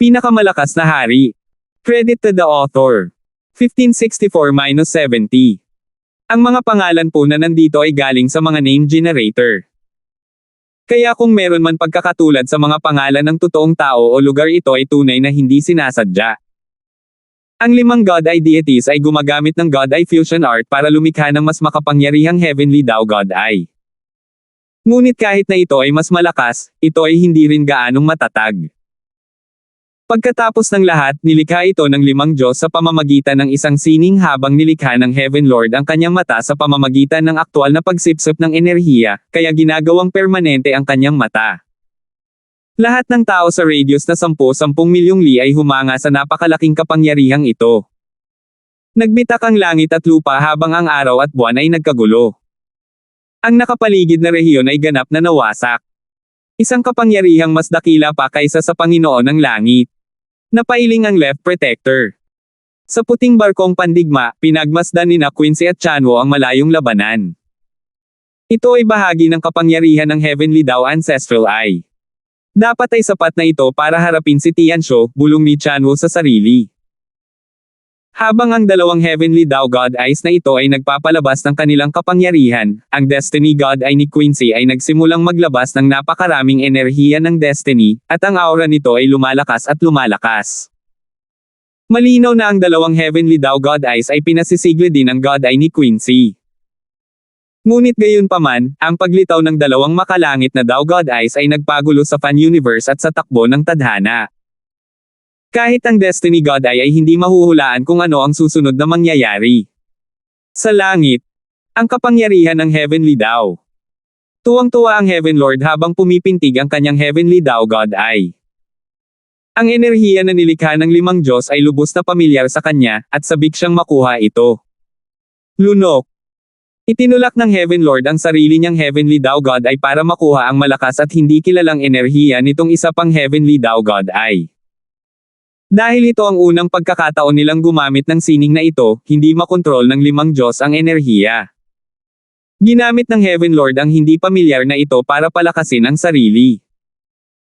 Pinakamalakas na hari. Credit to the author. 1564-70. Ang mga pangalan po na nandito ay galing sa mga name generator. Kaya kung meron man pagkakatulad sa mga pangalan ng totoong tao o lugar, ito ay tunay na hindi sinasadya. Ang 5 God Eye deities ay gumagamit ng God Eye Fusion Art para lumikha ng mas makapangyarihang Heavenly Dao God Eye. Ngunit kahit na ito ay mas malakas, ito ay hindi rin gaanong matatag. Pagkatapos ng lahat, nilikha ito ng 5 Diyos sa pamamagitan ng isang sining habang nilikha ng Heaven Lord ang kanyang mata sa pamamagitan ng aktwal na pagsipsip ng enerhiya, kaya ginagawang permanente ang kanyang mata. Lahat ng tao sa radius na 10 milyong li ay humanga sa napakalaking kapangyarihang ito. Nagbitak ang langit at lupa habang ang araw at buwan ay nagkagulo. Ang nakapaligid na rehiyon ay ganap na nawasak. Isang kapangyarihang mas dakila pa kaysa sa Panginoon ng langit. Napailing ang left protector. Sa puting barkong pandigma, pinagmasdan ni Quincy at Chanwo ang malayong labanan. Ito ay bahagi ng kapangyarihan ng Heavenly Dao Ancestral Eye. Dapat ay sapat na ito para harapin si Tianxio, bulong ni Chanwo sa sarili. Habang ang dalawang Heavenly Dao God Eyes na ito ay nagpapalabas ng kanilang kapangyarihan, ang Destiny God Eye ni Quincy ay nagsimulang maglabas ng napakaraming enerhiya ng Destiny, at ang aura nito ay lumalakas at lumalakas. Malinaw na ang dalawang Heavenly Dao God Eyes ay pinasisigla din ng God Eye ni Quincy. Ngunit gayunpaman, ang paglitaw ng dalawang makalangit na Dao God Eyes ay nagpagulo sa fan universe at sa takbo ng tadhana. Kahit ang Destiny God Eye ay hindi mahuhulaan kung ano ang susunod na mangyayari. Sa langit, ang kapangyarihan ng Heavenly Dao. Tuwang-tuwa ang Heaven Lord habang pumipintig ang kanyang Heavenly Dao God Eye. Ang enerhiya na nilikha ng 5 Diyos ay lubos na pamilyar sa kanya, at sabik siyang makuha ito. Lunok. Itinulak ng Heaven Lord ang sarili niyang Heavenly Dao God Eye para makuha ang malakas at hindi kilalang enerhiya nitong isa pang Heavenly Dao God Eye. Dahil ito ang unang pagkakataon nilang gumamit ng sining na ito, hindi makontrol ng 5 Diyos ang enerhiya. Ginamit ng Heaven Lord ang hindi pamilyar na ito para palakasin ang sarili.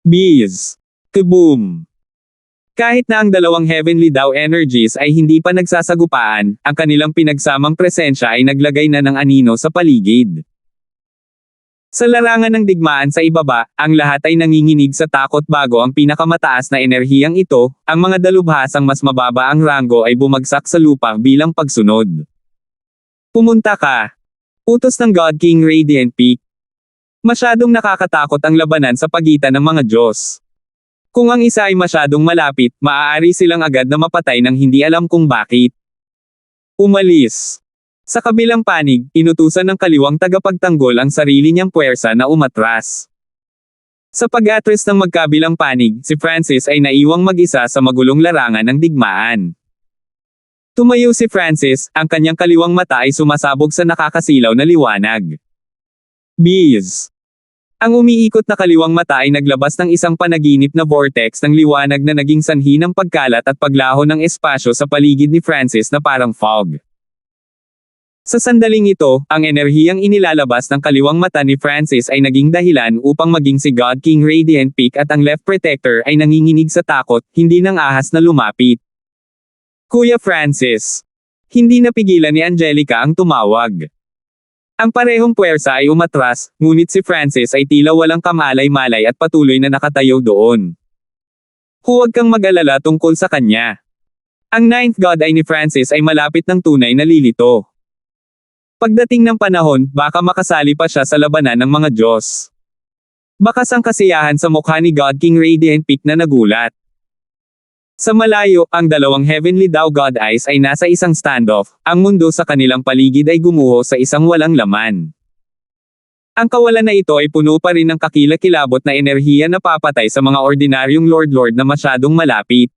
Biz. Kaboom. Kahit na ang dalawang Heavenly Dao energies ay hindi pa nagsasagupaan, ang kanilang pinagsamang presensya ay naglagay na ng anino sa paligid. Sa larangan ng digmaan sa ibaba, ang lahat ay nanginginig sa takot bago ang pinakamataas na enerhiyang ito, ang mga dalubhasang mas mababa ang ranggo ay bumagsak sa lupa bilang pagsunod. Pumunta ka. Utos ng God King Radiant Peak. Masyadong nakakatakot ang labanan sa pagitan ng mga Diyos. Kung ang isa ay masyadong malapit, maaari silang agad na mapatay ng hindi alam kung bakit. Umalis. Sa kabilang panig, inutusan ng kaliwang tagapagtanggol ang sarili niyang puwersa na umatras. Sa pag-atras ng magkabilang panig, si Francis ay naiwang mag-isa sa magulong larangan ng digmaan. Tumayo si Francis, ang kanyang kaliwang mata ay sumasabog sa nakakasilaw na liwanag. Biz. Ang umiikot na kaliwang mata ay naglabas ng isang panaginip na vortex ng liwanag na naging sanhi ng pagkalat at paglaho ng espasyo sa paligid ni Francis na parang fog. Sa sandaling ito, ang enerhiyang inilalabas ng kaliwang mata ni Francis ay naging dahilan upang maging si God King Radiant Peak at ang left protector ay nanginginig sa takot, hindi nang ahas na lumapit. Kuya Francis. Hindi napigilan ni Angelica ang tumawag. Ang parehong puwersa ay umatras, ngunit si Francis ay tila walang kamalay-malay at patuloy na nakatayo doon. Huwag kang mag-alala tungkol sa kanya. Ang 9th God Eye ni Francis ay malapit ng tunay na lilito. Pagdating ng panahon, baka makasali pa siya sa labanan ng mga Diyos. Bakas ang kasiyahan sa mukha ni God King Radiant Peak na nagulat. Sa malayo, ang dalawang Heavenly Dao God Eyes ay nasa isang standoff, ang mundo sa kanilang paligid ay gumuho sa isang walang laman. Ang kawalan na ito ay puno pa rin ng kakilakilabot na enerhiya na papatay sa mga ordinaryong Lord na masyadong malapit.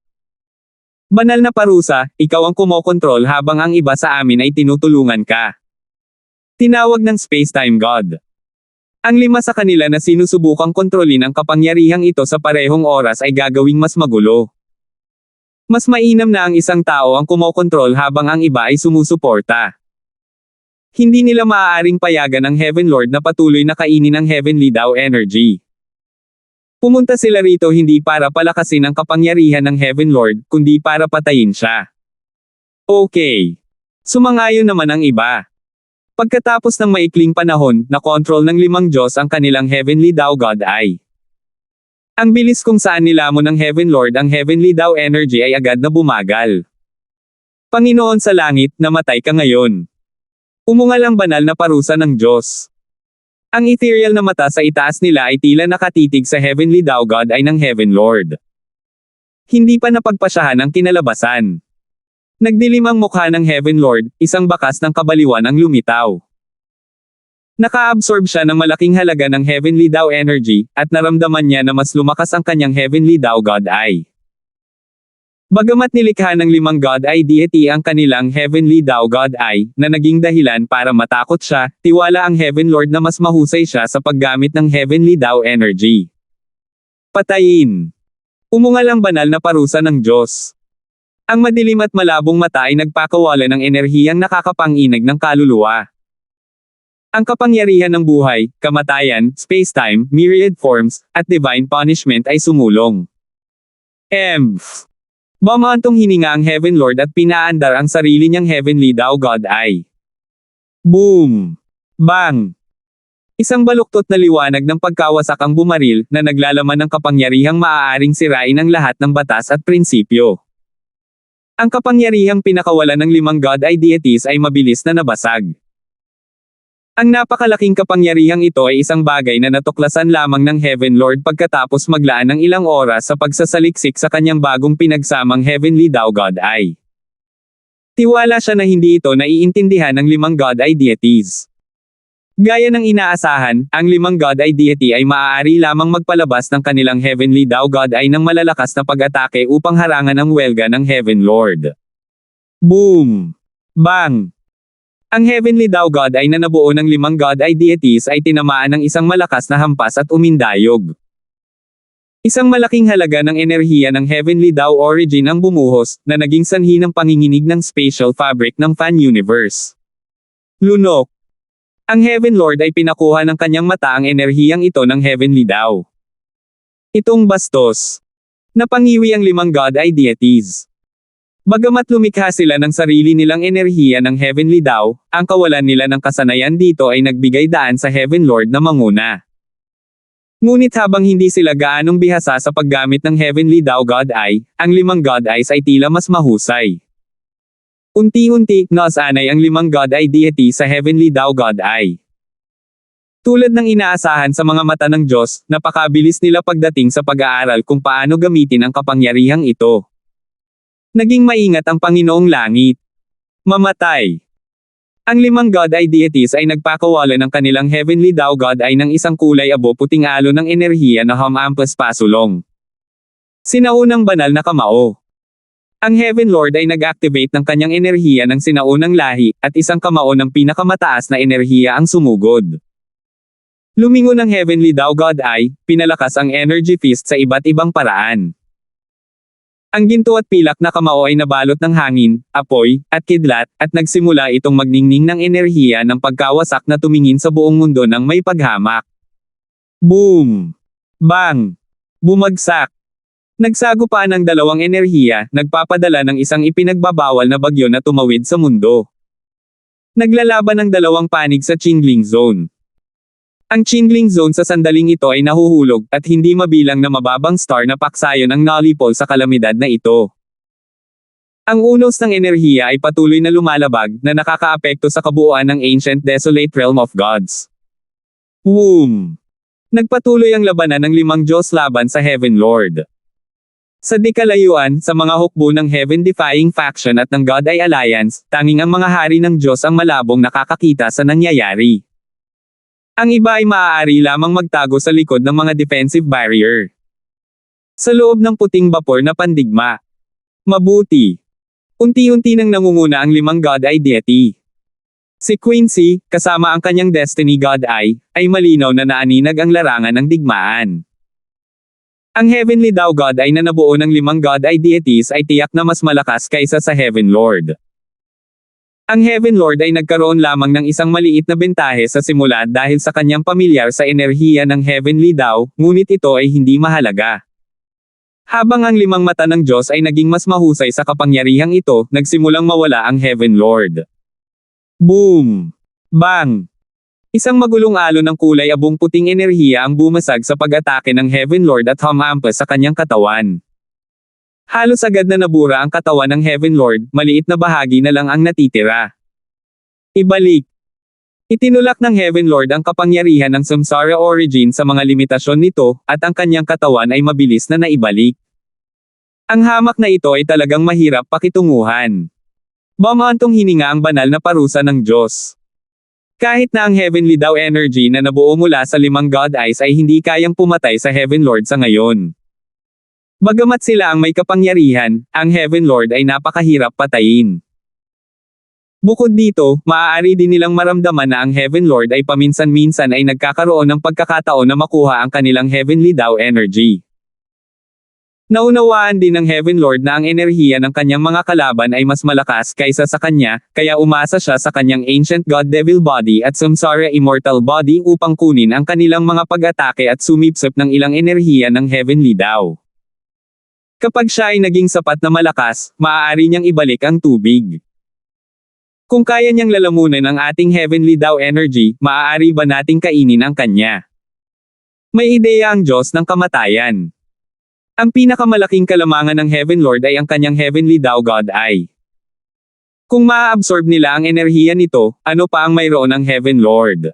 Banal na parusa, ikaw ang kumokontrol habang ang iba sa amin ay tinutulungan ka. Tinawag ng Space-Time God. Ang 5 sa kanila na sinusubukang kontrolin ang kapangyarihang ito sa parehong oras ay gagawing mas magulo. Mas mainam na ang isang tao ang kumokontrol habang ang iba ay sumusuporta. Hindi nila maaaring payagan ang Heaven Lord na patuloy na kainin ang Heavenly Dao energy. Pumunta sila rito hindi para palakasin ang kapangyarihan ng Heaven Lord, kundi para patayin siya. Okay. Sumangayon naman ang iba. Pagkatapos ng maikling panahon, nakontrol ng 5 Diyos ang kanilang Heavenly Tao God Eye. Ang bilis kung saan nilamon ng Heaven Lord ang Heavenly Tao energy ay agad na bumagal. Panginoon sa langit, namatay ka ngayon. Umungal ang banal na parusa ng Diyos. Ang ethereal na mata sa itaas nila ay tila nakatitig sa Heavenly Tao God Eye ng Heaven Lord. Hindi pa napagpasyahan ang kinalabasan. Nagdilim ang mukha ng Heaven Lord, isang bakas ng kabaliwan ang lumitaw. Naka-absorb siya ng malaking halaga ng Heavenly Tao energy, at naramdaman niya na mas lumakas ang kanyang Heavenly Tao God Eye. Bagamat nilikha ng 5 God Eye deity ang kanilang Heavenly Tao God Eye, na naging dahilan para matakot siya, tiwala ang Heaven Lord na mas mahusay siya sa paggamit ng Heavenly Tao energy. Patayin. Umungal ang banal na parusa ng Diyos. Ang madilim at malabong mata ay nagpakawala ng enerhiyang nakakapanginag ng kaluluwa. Ang kapangyarihan ng buhay, kamatayan, space-time, myriad forms, at divine punishment ay sumulong. Bumantong hininga ang Heaven Lord at pinaandar ang sarili niyang Heavenly Tao God Eye. Boom! Bang! Isang baluktot na liwanag ng pagkawasak ang bumaril, na naglalaman ng kapangyarihang maaaring sirain ang lahat ng batas at prinsipyo. Ang kapangyarihang pinakawalan ng 5 God Eye deities ay mabilis na nabasag. Ang napakalaking kapangyarihang ito ay isang bagay na natuklasan lamang ng Heaven Lord pagkatapos maglaan ng ilang oras sa pagsasaliksik sa kanyang bagong pinagsamang Heavenly Tao God Eye. Tiwala siya na hindi ito naiintindihan ng 5 God Eye deities. Gaya ng inaasahan, ang 5 God Eye deity ay maaari lamang magpalabas ng kanilang Heavenly Tao God Eye ng malalakas na pag-atake upang harangan ang welga ng Heaven Lord. Boom! Bang! Ang Heavenly Tao God Eye na nabuo ng 5 God Eye deities ay tinamaan ng isang malakas na hampas at umindayog. Isang malaking halaga ng enerhiya ng Heavenly Tao origin ang bumuhos, na naging sanhi ng panginginig ng spatial fabric ng Fan Universe. Lunok. Ang Heaven Lord ay pinakuha ng kanyang mata ang enerhiyang ito ng Heavenly Tao. Itong bastos. Napangiwi ang 5 God Eye deities. Bagamat lumikha sila ng sarili nilang enerhiya ng Heavenly Tao, ang kawalan nila ng kasanayan dito ay nagbigay daan sa Heaven Lord na manguna. Ngunit habang hindi sila gaanong bihasa sa paggamit ng Heavenly Tao God Eye, ang 5 God Eyes ay tila mas mahusay. Unti-unti, nasanay ang 5 God Eye deity sa Heavenly Tao God Eye. Tulad ng inaasahan sa mga mata ng Diyos, napakabilis nila pagdating sa pag-aaral kung paano gamitin ang kapangyarihang ito. Naging maingat ang Panginoong Langit. Mamatay. Ang 5 God Eye deities ay nagpakawala ng kanilang Heavenly Tao God Eye ng isang kulay abo puting alo ng enerhiya na Hamampas Pasulong. Sinaunang banal na kamao. Ang Heaven Lord ay nag-activate ng kanyang enerhiya ng sinaunang lahi, at isang kamao ng pinakamataas na enerhiya ang sumugod. Lumingon ang Heavenly Tao God Eye, pinalakas ang energy fist sa iba't ibang paraan. Ang ginto at pilak na kamao ay nabalot ng hangin, apoy, at kidlat, at nagsimula itong magningning ng enerhiya ng pagkawasak na tumingin sa buong mundo ng may paghamak. Boom! Bang! Bumagsak! Nagsagupa ng dalawang enerhiya, nagpapadala ng isang ipinagbabawal na bagyo na tumawid sa mundo. Naglalaban ng dalawang panig sa Qingling Zone. Ang Qingling Zone sa sandaling ito ay nahuhulog, at hindi mabilang na mababang star na paksayon ang nalipol sa kalamidad na ito. Ang unos ng enerhiya ay patuloy na lumalabag, na nakakaapekto sa kabuuan ng Ancient Desolate Realm of Gods. Boom! Nagpatuloy ang labanan ng 5 Diyos laban sa Heaven Lord. Sa dikalayuan, sa mga hukbo ng Heaven-defying faction at ng God Eye Alliance, tanging ang mga hari ng Diyos ang malabong nakakakita sa nangyayari. Ang iba ay maaari lamang magtago sa likod ng mga defensive barrier. Sa loob ng puting bapor na pandigma. Mabuti. Unti-unti nang nangunguna ang 5 God Eye deity. Si Quincy, kasama ang kanyang Destiny God Eye, ay malinaw na naaninag ang larangan ng digmaan. Ang Heavenly Tao God Eye na nabuo ng 5 God Eye deities ay tiyak na mas malakas kaysa sa Heaven Lord. Ang Heaven Lord ay nagkaroon lamang ng isang maliit na bentahe sa simula dahil sa kanyang pamilyar sa enerhiya ng Heavenly Tao, ngunit ito ay hindi mahalaga. Habang ang limang mata ng Diyos ay naging mas mahusay sa kapangyarihang ito, nagsimulang mawala ang Heaven Lord. Boom! Bang! Isang magulong alon ng kulay abong puting enerhiya ang bumasag sa pag-atake ng Heaven Lord at humampas sa kanyang katawan. Halos agad na nabura ang katawan ng Heaven Lord, maliit na bahagi na lang ang natitira. Ibalik. Itinulak ng Heaven Lord ang kapangyarihan ng Samsara Origin sa mga limitasyon nito, at ang kanyang katawan ay mabilis na naibalik. Ang hamak na ito ay talagang mahirap pakitunguhan. Bumantong hininga ang banal na parusa ng Diyos. Kahit na ang Heavenly Tao energy na nabuo mula sa limang God Eyes ay hindi kayang pumatay sa Heaven Lord sa ngayon. Bagamat sila ang may kapangyarihan, ang Heaven Lord ay napakahirap patayin. Bukod dito, maaari din nilang maramdaman na ang Heaven Lord ay paminsan-minsan ay nagkakaroon ng pagkakataon na makuha ang kanilang Heavenly Tao energy. Naunawaan din ng Heaven Lord na ang enerhiya ng kanyang mga kalaban ay mas malakas kaysa sa kanya, kaya umasa siya sa kanyang Ancient God Devil Body at Samsara Immortal Body upang kunin ang kanilang mga pag-atake at sumipsip ng ilang enerhiya ng Heavenly Tao. Kapag siya ay naging sapat na malakas, maaari niyang ibalik ang tubig. Kung kaya niyang lalamunan ang ating Heavenly Tao energy, maaari ba nating kainin ang kanya? May ideya ang Diyos ng kamatayan. Ang pinakamalaking kalamangan ng Heaven Lord ay ang kanyang Heavenly Tao God Eye. Kung maa-absorb nila ang enerhiya nito, ano pa ang mayroon ng Heaven Lord?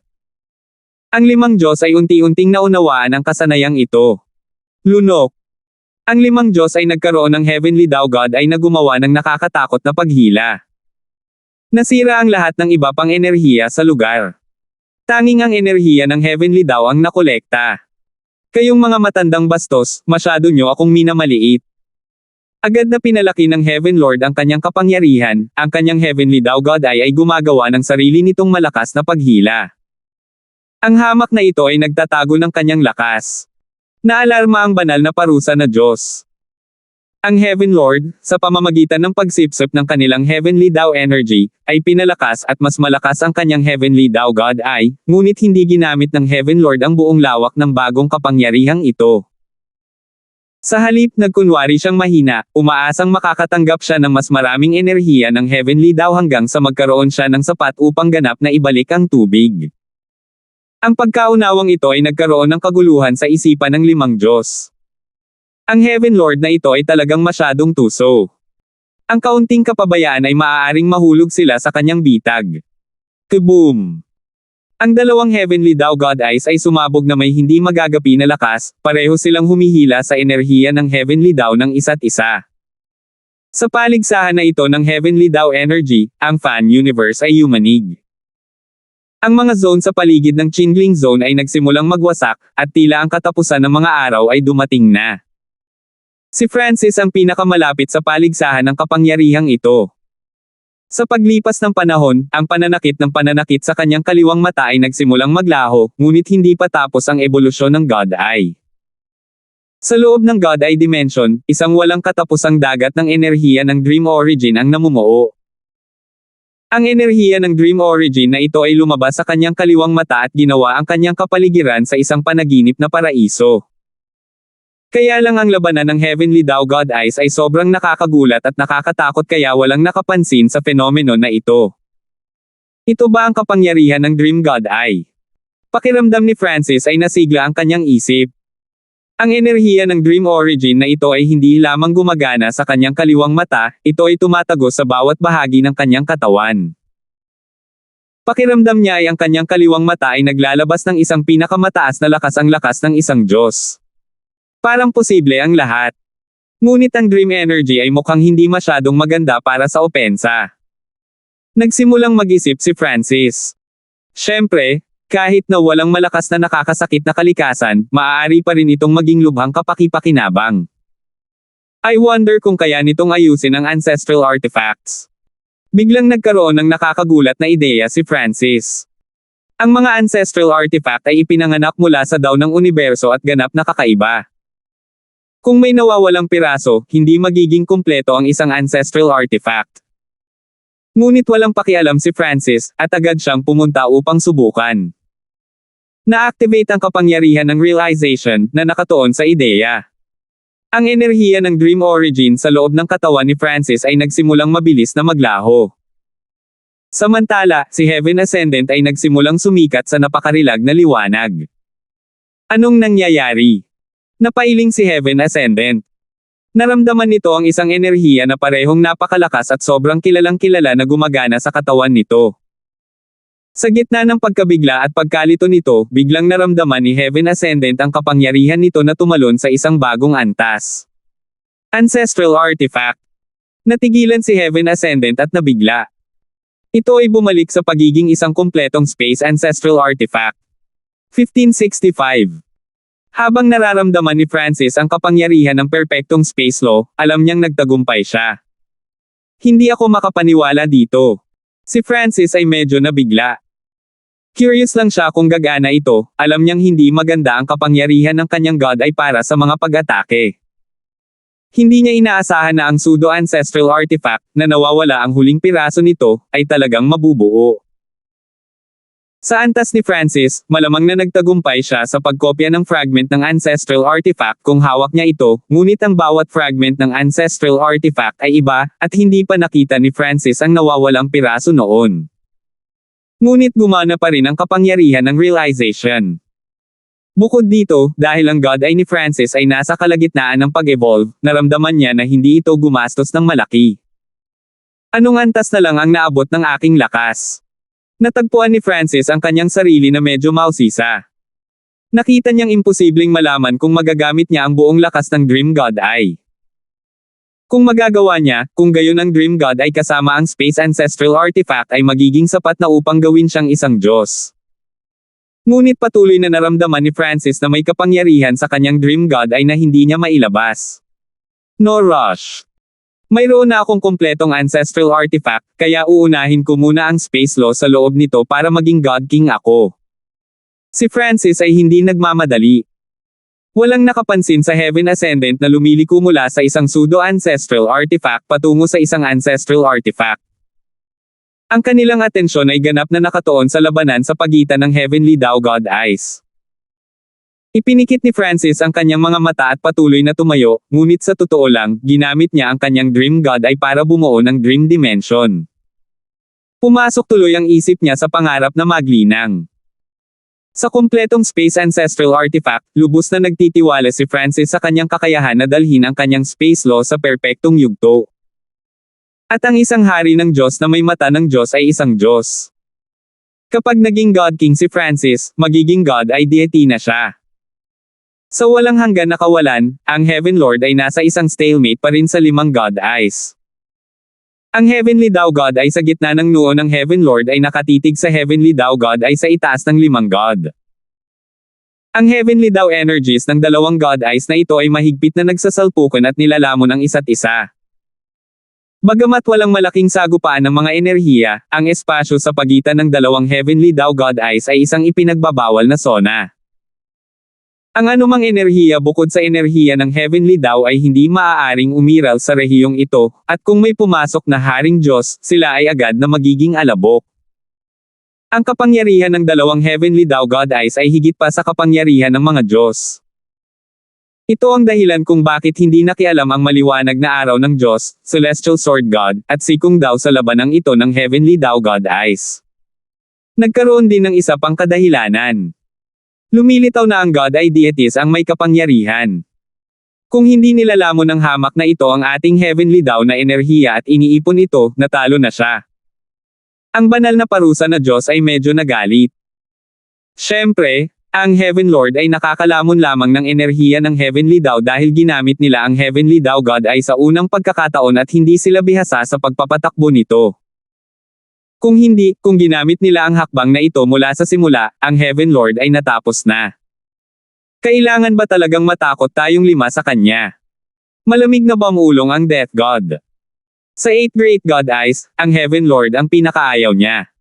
Ang limang Diyos ay unti-unting naunawaan ang kasanayang ito. Lunok. Ang limang Diyos ay nagkaroon ng Heavenly Tao God ay nagumawa ng nakakatakot na paghila. Nasira ang lahat ng iba pang enerhiya sa lugar. Tanging ang enerhiya ng Heavenly Tao ang nakolekta. Kayong mga matandang bastos, masyado nyo akong minamaliit. Agad na pinalaki ng Heaven Lord ang kanyang kapangyarihan, ang kanyang Heavenly Tao God ay gumagawa ng sarili nitong malakas na paghila. Ang hamak na ito ay nagtatago ng kanyang lakas. Naalarma ang banal na parusa na Diyos. Ang Heaven Lord, sa pamamagitan ng pagsipsip ng kanilang Heavenly Tao energy, ay pinalakas at mas malakas ang kanyang Heavenly Tao God Eye, ngunit hindi ginamit ng Heaven Lord ang buong lawak ng bagong kapangyarihang ito. Sa halip nagkunwari siyang mahina, umaasang makakatanggap siya ng mas maraming enerhiya ng Heavenly Tao hanggang sa magkaroon siya ng sapat upang ganap na ibalik ang tubig. Ang pagkaunawang ito ay nagkaroon ng kaguluhan sa isipan ng limang Diyos. Ang Heaven Lord na ito ay talagang masyadong tuso. Ang kaunting kapabayaan ay maaaring mahulog sila sa kanyang bitag. Kaboom! Ang dalawang Heavenly Tao God Eyes ay sumabog na may hindi magagapi na lakas, pareho silang humihila sa enerhiya ng Heavenly Tao ng isa't isa. Sa paligsahan na ito ng Heavenly Tao energy, ang Fan Universe ay yumanig. Ang mga zone sa paligid ng Qingling Zone ay nagsimulang magwasak, at tila ang katapusan ng mga araw ay dumating na. Si Francis ang pinakamalapit sa paligsahan ng kapangyarihang ito. Sa paglipas ng panahon, ang pananakit sa kanyang kaliwang mata ay nagsimulang maglaho, ngunit hindi pa tapos ang ebolusyon ng God Eye. Sa loob ng God Eye Dimension, isang walang katapusang dagat ng enerhiya ng Dream Origin ang namumuo. Ang enerhiya ng Dream Origin na ito ay lumabas sa kanyang kaliwang mata at ginawa ang kanyang kapaligiran sa isang panaginip na paraiso. Kaya lang ang labanan ng Heavenly Tao God Eyes ay sobrang nakakagulat at nakakatakot kaya walang nakapansin sa fenomeno na ito. Ito ba ang kapangyarihan ng Dream God Eye? Pakiramdam ni Francis ay nasigla ang kanyang isip. Ang enerhiya ng Dream Origin na ito ay hindi lamang gumagana sa kanyang kaliwang mata, ito ay tumatagos sa bawat bahagi ng kanyang katawan. Pakiramdam niya ay ang kanyang kaliwang mata ay naglalabas ng isang pinakamataas na lakas ang lakas ng isang Diyos. Parang posible ang lahat. Ngunit ang Dream Energy ay mukhang hindi masyadong maganda para sa opensa. Nagsimulang mag-isip si Francis. Siyempre, kahit na walang malakas na nakakasakit na kalikasan, maaari pa rin itong maging lubhang kapaki-pakinabang. I wonder kung kaya nitong ayusin ang ancestral artifacts. Biglang nagkaroon ng nakakagulat na ideya si Francis. Ang mga ancestral artifact ay ipinanganak mula sa daw ng universo at ganap na kakaiba. Kung may nawawalang piraso, hindi magiging kumpleto ang isang ancestral artifact. Ngunit walang pakialam si Francis, at agad siyang pumunta upang subukan. Na-activate ang kapangyarihan ng realization na nakatuon sa ideya. Ang enerhiya ng Dream Origin sa loob ng katawan ni Francis ay nagsimulang mabilis na maglaho. Samantala, si Heaven Ascendant ay nagsimulang sumikat sa napakarilag na liwanag. Anong nangyayari? Napailing si Heaven Ascendant. Naramdaman nito ang isang enerhiya na parehong napakalakas at sobrang kilalang-kilala na gumagana sa katawan nito. Sa gitna ng pagkabigla at pagkalito nito, biglang naramdaman ni Heaven Ascendant ang kapangyarihan nito na tumalon sa isang bagong antas. Ancestral Artifact. Natigilan si Heaven Ascendant at nabigla. Ito ay bumalik sa pagiging isang kumpletong Space Ancestral Artifact. 1565. Habang nararamdaman ni Francis ang kapangyarihan ng perpektong space law, alam niyang nagtagumpay siya. Hindi ako makapaniwala dito. Si Francis ay medyo nabigla. Curious lang siya kung gagana ito, alam niyang hindi maganda ang kapangyarihan ng kanyang god ay para sa mga pag-atake. Hindi niya inaasahan na ang pseudo-ancestral artifact, na nawawala ang huling piraso nito, ay talagang mabubuo. Sa antas ni Francis, malamang na nagtagumpay siya sa pagkopya ng fragment ng ancestral artifact kung hawak niya ito, ngunit ang bawat fragment ng ancestral artifact ay iba, at hindi pa nakita ni Francis ang nawawalang piraso noon. Ngunit gumana pa rin ang kapangyarihan ng realization. Bukod dito, dahil ang god ay ni Francis ay nasa kalagitnaan ng pag-evolve, naramdaman niya na hindi ito gumastos ng malaki. Anong antas na lang ang naabot ng aking lakas? Natagpuan ni Francis ang kanyang sarili na medyo mausisa. Nakita niyang imposibleng malaman kung magagamit niya ang buong lakas ng Dream God ay. Kung magagawa niya, kung gayon ang Dream God ay kasama ang Space Ancestral Artifact ay magiging sapat na upang gawin siyang isang Diyos. Ngunit patuloy na naramdaman ni Francis na may kapangyarihan sa kanyang Dream God ay na hindi niya mailabas. No rush. Mayroon na akong kumpletong ancestral artifact, kaya uunahin ko muna ang space law sa loob nito para maging God King ako. Si Francis ay hindi nagmamadali. Walang nakapansin sa Heaven Ascendant na lumiliko mula sa isang pseudo-ancestral artifact patungo sa isang ancestral artifact. Ang kanilang atensyon ay ganap na nakatuon sa labanan sa pagitan ng Heavenly Tao God Eyes. Ipinikit ni Francis ang kanyang mga mata at patuloy na tumayo, ngunit sa totoo lang, ginamit niya ang kanyang Dream God ay para bumuo ng Dream Dimension. Pumasok tuloy ang isip niya sa pangarap na maglinang. Sa kumpletong Space Ancestral Artifact, lubos na nagtitiwala si Francis sa kanyang kakayahan na dalhin ang kanyang space law sa perpektong yugto. At ang isang hari ng Diyos na may mata ng Diyos ay isang Diyos. Kapag naging God King si Francis, magiging God ay deity na siya. Sa walang hanggan na kawalan, ang Heaven Lord ay nasa isang stalemate pa rin sa limang God Eyes. Ang Heavenly Tao God ay sa gitna ng noo ng Heaven Lord ay nakatitig sa Heavenly Tao God ay sa itaas ng limang God. Ang Heavenly Tao energies ng dalawang God Eyes na ito ay mahigpit na nagsasalpukan at nilalamon ang isa't isa. Bagamat walang malaking sagupaan ng mga enerhiya, ang espasyo sa pagitan ng dalawang Heavenly Tao God Eyes ay isang ipinagbabawal na zona. Ang anumang enerhiya bukod sa enerhiya ng Heavenly Tao ay hindi maaaring umiral sa rehiyong ito, at kung may pumasok na Haring Diyos, sila ay agad na magiging alabok. Ang kapangyarihan ng dalawang Heavenly Tao God Eyes ay higit pa sa kapangyarihan ng mga Diyos. Ito ang dahilan kung bakit hindi nakialam ang maliwanag na araw ng Diyos, Celestial Sword God, at sikong daw sa labanang ito ng Heavenly Tao God Eyes. Nagkaroon din ng isa pang kadahilanan. Lumilitaw na ang God ay deities ang may kapangyarihan. Kung hindi nilalamon ng hamak na ito ang ating Heavenly Tao na enerhiya at iniipon ito, natalo na siya. Ang banal na parusa na Diyos ay medyo nagalit. Siyempre, ang Heaven Lord ay nakakalamon lamang ng enerhiya ng Heavenly Tao dahil ginamit nila ang Heavenly Tao God ay sa unang pagkakataon at hindi sila bihasa sa pagpapatakbo nito. Kung hindi, kung ginamit nila ang hakbang na ito mula sa simula, ang Heaven Lord ay natapos na. Kailangan ba talagang matakot tayong lima sa kanya? Malamig na bamulong ang Death God. Sa 8 Great God Eyes, ang Heaven Lord ang pinakaayaw niya.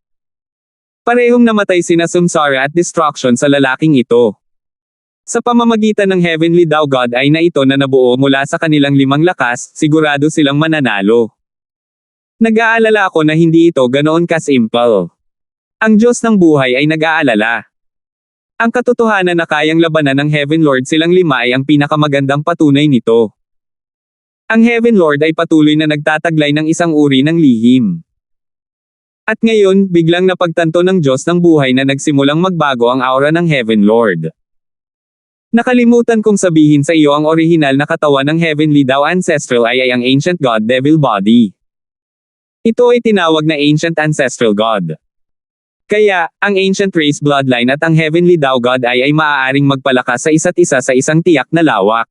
Parehong namatay sina Samsara at Destruction sa lalaking ito. Sa pamamagitan ng Heavenly Tao God ay na ito na nabuo mula sa kanilang limang lakas, sigurado silang mananalo. Nag-aalala ako na hindi ito ganoon ka-simple. Ang Diyos ng buhay ay nag-aalala. Ang katotohanan na kayang labanan ng Heaven Lord silang lima ay ang pinakamagandang patunay nito. Ang Heaven Lord ay patuloy na nagtataglay ng isang uri ng lihim. At ngayon, biglang napagtanto ng Diyos ng buhay na nagsimulang magbago ang aura ng Heaven Lord. Nakalimutan kong sabihin sa iyo ang orihinal na katawan ng Heavenly Tao Ancestral ay ang Ancient God Devil Body. Ito ay tinawag na Ancient Ancestral God. Kaya, ang Ancient Race Bloodline at ang Heavenly Tao God ay maaaring magpalakas sa isa't isa sa isang tiyak na lawak.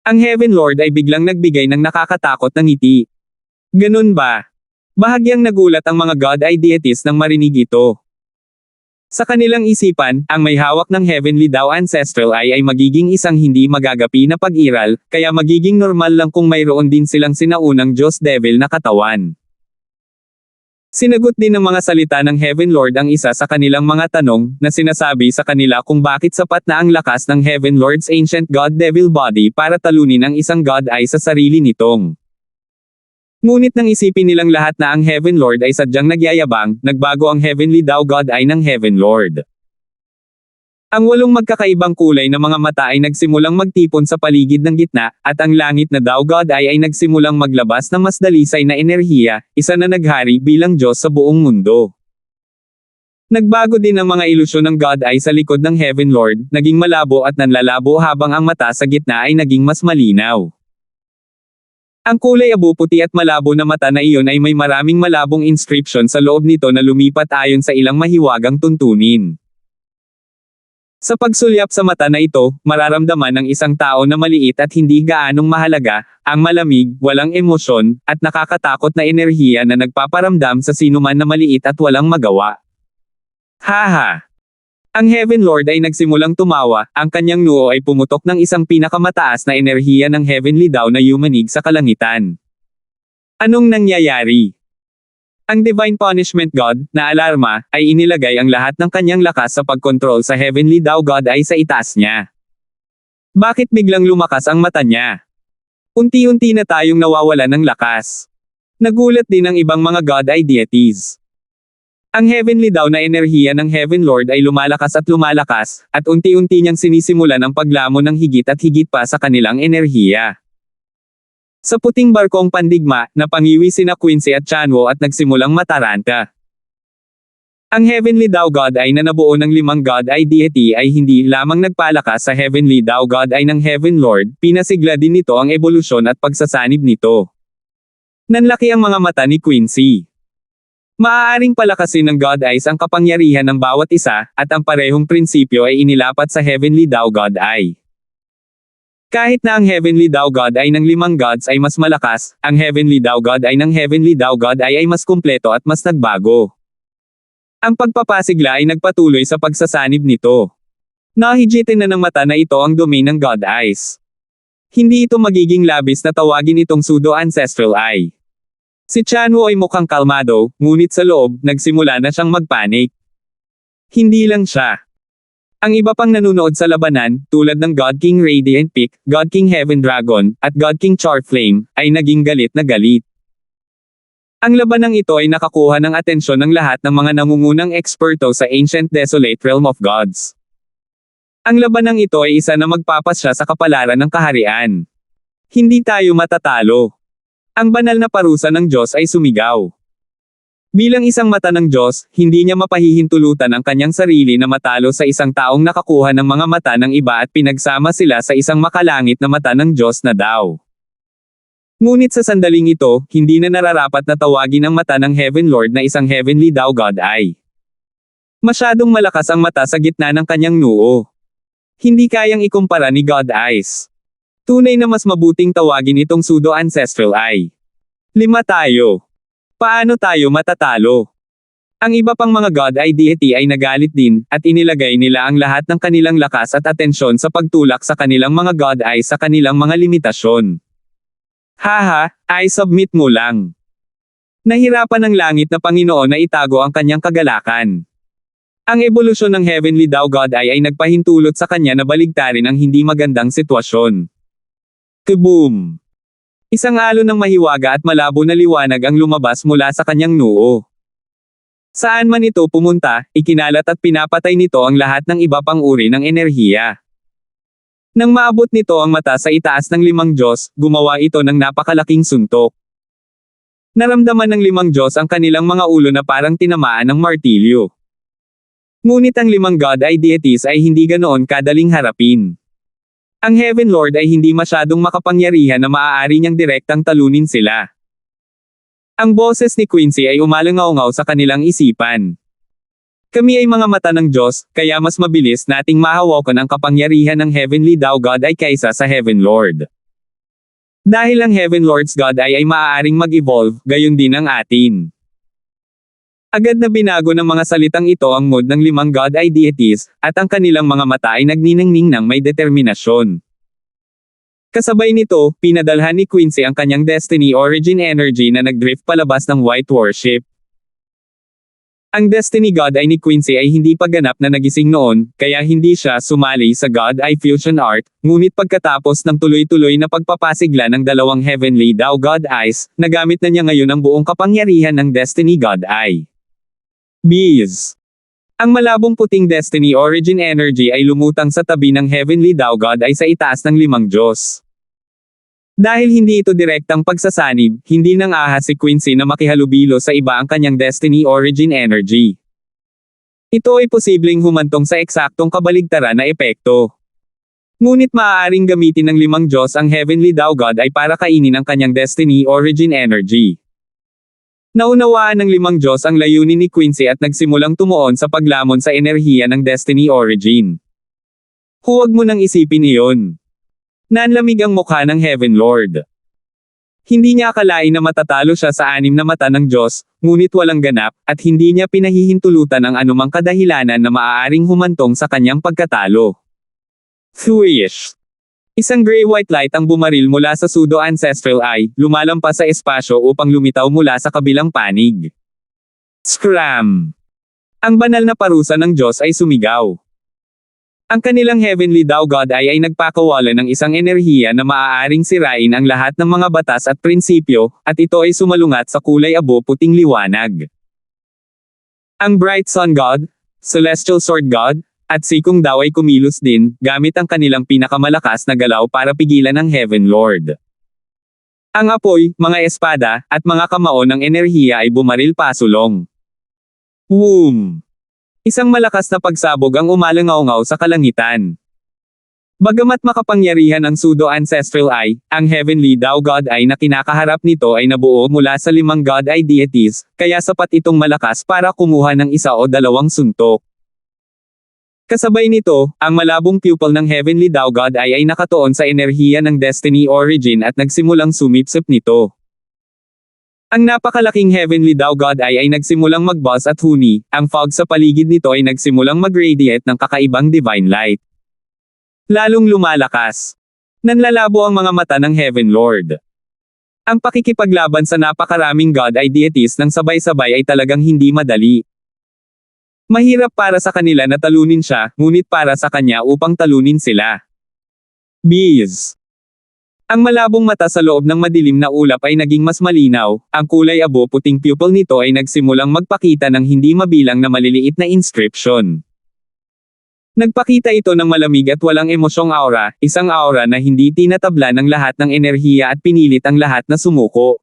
Ang Heaven Lord ay biglang nagbigay ng nakakatakot na ngiti. Ganun ba? Bahagyang nagulat ang mga God ay deities nang marinig ito. Sa kanilang isipan, ang may hawak ng Heavenly Tao Ancestral ay magiging isang hindi magagapi na pag-iral, kaya magiging normal lang kung mayroon din silang sinaunang Diyos Devil na katawan. Sinagot din ng mga salita ng Heaven Lord ang isa sa kanilang mga tanong, na sinasabi sa kanila kung bakit sapat na ang lakas ng Heaven Lord's Ancient God Devil Body para talunin ang isang God ay sa sarili nitong. Ngunit nang isipin nilang lahat na ang Heaven Lord ay sadyang nagyayabang, nagbago ang Heavenly Tao God ay ng Heaven Lord. Ang 8 magkakaibang kulay na mga mata ay nagsimulang magtipon sa paligid ng gitna, at ang langit na Tao God ay nagsimulang maglabas ng mas dalisay na enerhiya, isa na naghari bilang Diyos sa buong mundo. Nagbago din ang mga ilusyon ng God ay sa likod ng Heaven Lord, naging malabo at nanlalabo habang ang mata sa gitna ay naging mas malinaw. Ang kulay abu-puti at malabo na mata na iyon ay may maraming malabong inscription sa loob nito na lumipat ayon sa ilang mahiwagang tuntunin. Sa pagsulyap sa mata na ito, mararamdaman ng isang tao na maliit at hindi gaanong mahalaga, ang malamig, walang emosyon, at nakakatakot na enerhiya na nagpaparamdam sa sinuman na maliit at walang magawa. Haha! Ang Heaven Lord ay nagsimulang tumawa, ang kanyang noo ay pumutok ng isang pinakamataas na enerhiya ng Heavenly Tao na yumanig sa kalangitan. Anong nangyayari? Ang Divine Punishment God, na alarma, ay inilagay ang lahat ng kanyang lakas sa pagkontrol sa Heavenly Tao God ay sa itaas niya. Bakit biglang lumakas ang mata niya? Unti-unti na tayong nawawalan ng lakas. Nagulat din ang ibang mga God ay deities. Ang Heavenly Tao na enerhiya ng Heaven Lord ay lumalakas, at unti-unti niyang sinisimulan ang paglamon ng higit at higit pa sa kanilang enerhiya. Sa puting barkong pandigma, napangiwi sina Quincy at Chanwo at nagsimulang mataranta. Ang Heavenly Tao God ay na nabuo ng 5 God ay deity ay hindi lamang nagpalakas sa Heavenly Tao God ay ng Heaven Lord, pinasigla din nito ang ebolusyon at pagsasanib nito. Nanlaki ang mga mata ni Quincy. Maaaring palakasin ng God Eyes ang kapangyarihan ng bawat isa, at ang parehong prinsipyo ay inilapat sa Heavenly Tao God Eye. Kahit na ang Heavenly Tao God ay ng 5 gods ay mas malakas, ang Heavenly Tao God ay ng Heavenly Tao God ay mas kumpleto at mas nagbago. Ang pagpapasigla ay nagpatuloy sa pagsasanib nito. Nahigitin na ng mata na ito ang domain ng God Eyes. Hindi ito magiging labis na tawagin itong pseudo-ancestral eye. Si Chanwo ay mukhang kalmado, ngunit sa loob, nagsimula na siyang magpanik. Hindi lang siya. Ang iba pang nanunood sa labanan, tulad ng God King Radiant Peak, God King Heaven Dragon, at God King Charflame, ay naging galit na galit. Ang labanang ito ay nakakuha ng atensyon ng lahat ng mga nangungunang eksperto sa Ancient Desolate Realm of Gods. Ang labanang ito ay isa na magpapasya sa kapalaran ng kaharian. Hindi tayo matatalo. Ang banal na parusa ng Diyos ay sumigaw. Bilang isang mata ng Diyos, hindi niya mapahihintulutan ang kanyang sarili na matalo sa isang taong nakakuha ng mga mata ng iba at pinagsama sila sa isang makalangit na mata ng Diyos na Tao. Ngunit sa sandaling ito, hindi na nararapat na tawagin ang mata ng Heaven Lord na isang Heavenly Tao God Eye. Masyadong malakas ang mata sa gitna ng kanyang noo. Hindi kayang ikumpara ni God Eyes. Tunay na mas mabuting tawagin itong pseudo-ancestral eye. 5 tayo. Paano tayo matatalo? Ang iba pang mga God ay deity ay nagalit din, at inilagay nila ang lahat ng kanilang lakas at atensyon sa pagtulak sa kanilang mga God ay sa kanilang mga limitasyon. Haha, ay submit mo lang. Nahirapan ng langit na Panginoon na itago ang kanyang kagalakan. Ang ebolusyon ng Heavenly Tao God ay nagpahintulot sa kanya na baligtarin ang hindi magandang sitwasyon. Kaboom! Isang alon ng mahiwaga at malabo na liwanag ang lumabas mula sa kanyang noo. Saan man ito pumunta, ikinalat at pinapatay nito ang lahat ng iba pang uri ng enerhiya. Nang maabot nito ang mata sa itaas ng limang Diyos, gumawa ito ng napakalaking suntok. Naramdaman ng limang Diyos ang kanilang mga ulo na parang tinamaan ng martilyo. Ngunit ang limang God ay deities ay hindi ganoon kadaling harapin. Ang Heaven Lord ay hindi masyadong makapangyarihan na maaari niyang direktang talunin sila. Ang boses ni Quincy ay umalangaw-ngaw sa kanilang isipan. Kami ay mga mata ng Diyos, kaya mas mabilis nating mahawakan ang kapangyarihan ng Heavenly Thou God ay kaysa sa Heaven Lord. Dahil ang Heaven Lord's God ay maaaring mag-evolve, gayon din ang atin. Agad na binago ng mga salitang ito ang mood ng limang God ay deities, at ang kanilang mga mata ay nagniningning ng may determinasyon. Kasabay nito, pinadalhan ni Quincy ang kanyang Destiny Origin Energy na nagdrift palabas ng White Worship. Ang Destiny God ay ni Quincy ay hindi pa ganap na nagising noon, kaya hindi siya sumali sa God Eye Fusion Art, ngunit pagkatapos ng tuloy-tuloy na pagpapasigla ng dalawang Heavenly Thou God Eyes, nagamit na niya ngayon ang buong kapangyarihan ng Destiny God Eye. Bees. Ang malabong puting Destiny Origin Energy ay lumutang sa tabi ng Heavenly Thou God ay sa itaas ng limang Diyos. Dahil hindi ito direktang pagsasanib, hindi nang ahas si Quincy na makihalubilo sa iba ang kanyang Destiny Origin Energy. Ito ay posibleng humantong sa eksaktong kabaligtaran na epekto. Ngunit maaaring gamitin ng limang Diyos ang Heavenly Thou God ay para kainin ang kanyang Destiny Origin Energy. Naunawaan ng limang Diyos ang layunin ni Quincy at nagsimulang tumuon sa paglamon sa enerhiya ng Destiny Origin. Huwag mo nang isipin iyon. Nanlamig ang mukha ng Heaven Lord. Hindi niya akalain na matatalo siya sa anim na mata ng Diyos, ngunit walang ganap, at hindi niya pinahihintulutan ang anumang kadahilanan na maaaring humantong sa kanyang pagkatalo. Thwish! Isang gray-white light ang bumaril mula sa pseudo-ancestral eye, lumalampas sa espasyo upang lumitaw mula sa kabilang panig. Scram! Ang banal na parusa ng Diyos ay sumigaw. Ang kanilang Heavenly Thou God ay nagpakawala ng isang enerhiya na maaaring sirain ang lahat ng mga batas at prinsipyo, at ito ay sumalungat sa kulay abo-puting liwanag. Ang Bright Sun God, Celestial Sword God, at Sikong daw ay kumilos din, gamit ang kanilang pinakamalakas na galaw para pigilan ang Heaven Lord. Ang apoy, mga espada, at mga kamao ng enerhiya ay bumaril pasulong. Boom! Isang malakas na pagsabog ang umalangaw-ngaw sa kalangitan. Bagamat makapangyarihan ang pseudo-ancestral eye, ang Heavenly Thou God ay na kinakaharap nito ay nabuo mula sa limang God eye deities, kaya sapat itong malakas para kumuha ng isa o dalawang suntok. Kasabay nito, ang malabong pupil ng Heavenly Thou God ay nakatuon sa enerhiya ng Destiny Origin at nagsimulang sumipsip nito. Ang napakalaking Heavenly Thou God ay nagsimulang mag-buzz at huni, ang fog sa paligid nito ay nagsimulang mag-radiate ng kakaibang divine light. Lalong lumalakas. Nanlalabo ang mga mata ng Heaven Lord. Ang pakikipaglaban sa napakaraming God ay deities ng sabay-sabay ay talagang hindi madali. Mahirap para sa kanila na talunin siya, ngunit para sa kanya upang talunin sila. Bees. Ang malabong mata sa loob ng madilim na ulap ay naging mas malinaw, ang kulay abo-puting pupil nito ay nagsimulang magpakita ng hindi mabilang na maliliit na inscription. Nagpakita ito ng malamig at walang emosyong aura, isang aura na hindi tinatabla ng lahat ng enerhiya at pinilit ang lahat na sumuko.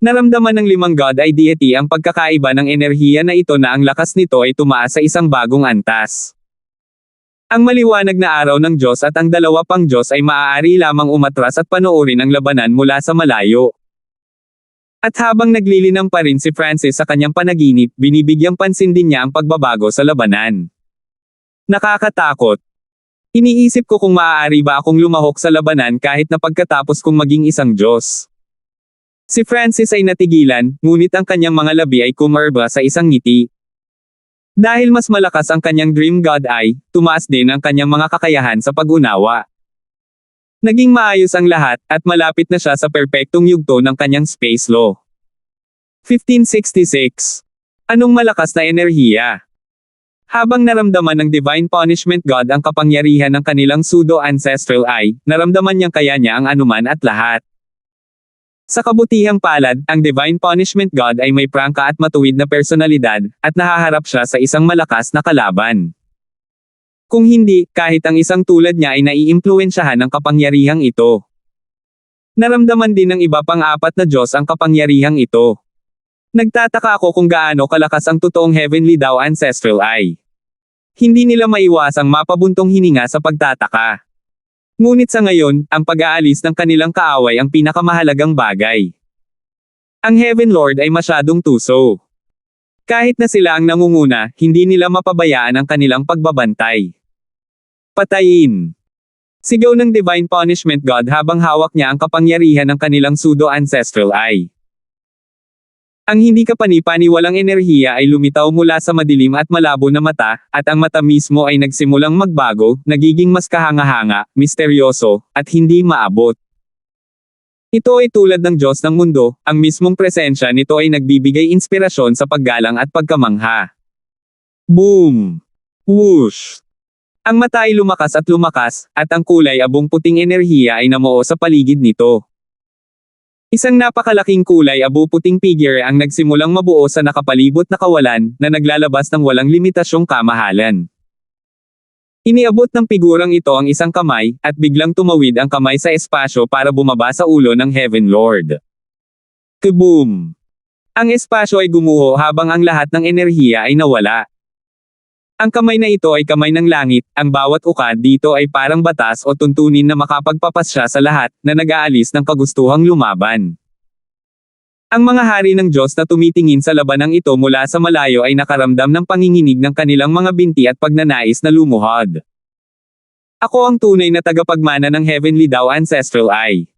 Naramdaman ng limang God ay deity ang pagkakaiba ng enerhiya na ito na ang lakas nito ay tumaas sa isang bagong antas. Ang maliwanag na araw ng Diyos at ang dalawa pang Diyos ay maaari lamang umatras at panoorin ang labanan mula sa malayo. At habang naglilinang pa rin si Francis sa kanyang panaginip, binibigyang pansin din niya ang pagbabago sa labanan. Nakakatakot. Iniisip ko kung maaari ba akong lumahok sa labanan kahit na pagkatapos kong maging isang Diyos. Si Francis ay natigilan, ngunit ang kanyang mga labi ay kumarba sa isang ngiti. Dahil mas malakas ang kanyang Dream God Eye, tumaas din ang kanyang mga kakayahan sa pag-unawa. Naging maayos ang lahat, at malapit na siya sa perpektong yugto ng kanyang space law. 1566. Anong malakas na enerhiya? Habang naramdaman ng Divine Punishment God ang kapangyarihan ng kanilang pseudo-ancestral eye, naramdaman niyang kaya niya ang anuman at lahat. Sa kabutihang palad, ang Divine Punishment God ay may prangka at matuwid na personalidad, at nahaharap siya sa isang malakas na kalaban. Kung hindi, kahit ang isang tulad niya ay naiimpluwensyahan ng kapangyarihang ito. Naramdaman din ng iba pang apat na Diyos ang kapangyarihang ito. Nagtataka ako kung gaano kalakas ang totoong Heavenly Tao Ancestral Eye. Hindi nila maiwasang mapabuntong hininga sa pagtataka. Ngunit sa ngayon, ang pag-aalis ng kanilang kaaway ang pinakamahalagang bagay. Ang Heaven Lord ay masyadong tuso. Kahit na sila ang nangunguna, hindi nila mapabayaan ang kanilang pagbabantay. Patayin! Sigaw ng Divine Punishment God habang hawak niya ang kapangyarihan ng kanilang pseudo-ancestral eye. Ang hindi kapani-paniwalang enerhiya ay lumitaw mula sa madilim at malabo na mata, at ang mata mismo ay nagsimulang magbago, nagiging mas kahanga-hanga, misteryoso, at hindi maabot. Ito ay tulad ng Diyos ng mundo, ang mismong presensya nito ay nagbibigay inspirasyon sa paggalang at pagkamangha. Boom! Whoosh! Ang mata ay lumakas, at ang kulay abong puting enerhiya ay namuo sa paligid nito. Isang napakalaking kulay abo-puting figure ang nagsimulang mabuo sa nakapalibot na kawalan, na naglalabas ng walang limitasyong kamahalan. Iniabot ng figurang ito ang isang kamay, at biglang tumawid ang kamay sa espasyo para bumaba sa ulo ng Heaven Lord. Kaboom! Ang espasyo ay gumuho habang ang lahat ng enerhiya ay nawala. Ang kamay na ito ay kamay ng langit, ang bawat uka dito ay parang batas o tuntunin na makapagpapasya sa lahat, na nag-aalis ng kagustuhang lumaban. Ang mga hari ng Diyos na tumitingin sa labanang ito mula sa malayo ay nakaramdam ng panginginig ng kanilang mga binti at pagnanais na lumuhod. Ako ang tunay na tagapagmana ng Heavenly Tao Ancestral Eye.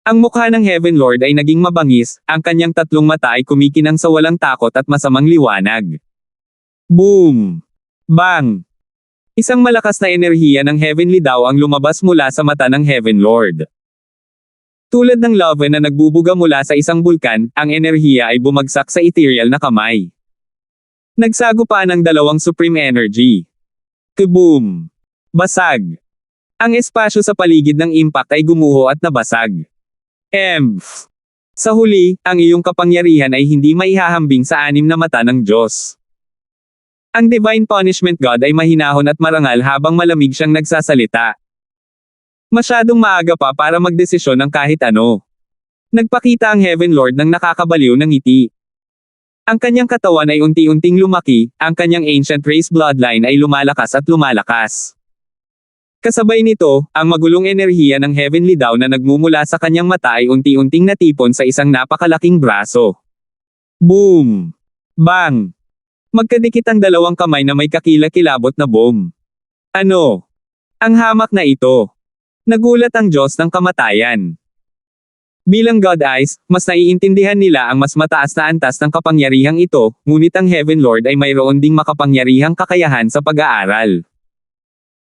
Ang mukha ng Heaven Lord ay naging mabangis, ang kanyang tatlong mata ay kumikinang sa walang takot at masamang liwanag. Boom! Bang! Isang malakas na enerhiya ng Heavenly Tao ang lumabas mula sa mata ng Heaven Lord. Tulad ng lava na nagbubuga mula sa isang bulkan, ang enerhiya ay bumagsak sa ethereal na kamay. Nagsagupa ng dalawang supreme energy. Kaboom! Basag! Ang espasyo sa paligid ng impact ay gumuho at nabasag. Emph! Sa huli, ang iyong kapangyarihan ay hindi maihahambing sa anim na mata ng Diyos. Ang Divine Punishment God ay mahinahon at marangal habang malamig siyang nagsasalita. Masyadong maaga pa para magdesisyon ng kahit ano. Nagpakita ang Heaven Lord ng nakakabaliw na ngiti. Ang kanyang katawan ay unti-unting lumaki, ang kanyang ancient race bloodline ay lumalakas at lumalakas. Kasabay nito, ang magulong enerhiya ng Heavenly Tao na nagmumula sa kanyang mata ay unti-unting natipon sa isang napakalaking braso. Boom! Bang! Magkadikit ang dalawang kamay na may kakilakilabot na bomb. Ano? Ang hamak na ito. Nagulat ang Diyos ng kamatayan. Bilang God Eyes, mas naiintindihan nila ang mas mataas na antas ng kapangyarihang ito, ngunit ang Heaven Lord ay mayroon ding makapangyarihang kakayahan sa pag-aaral.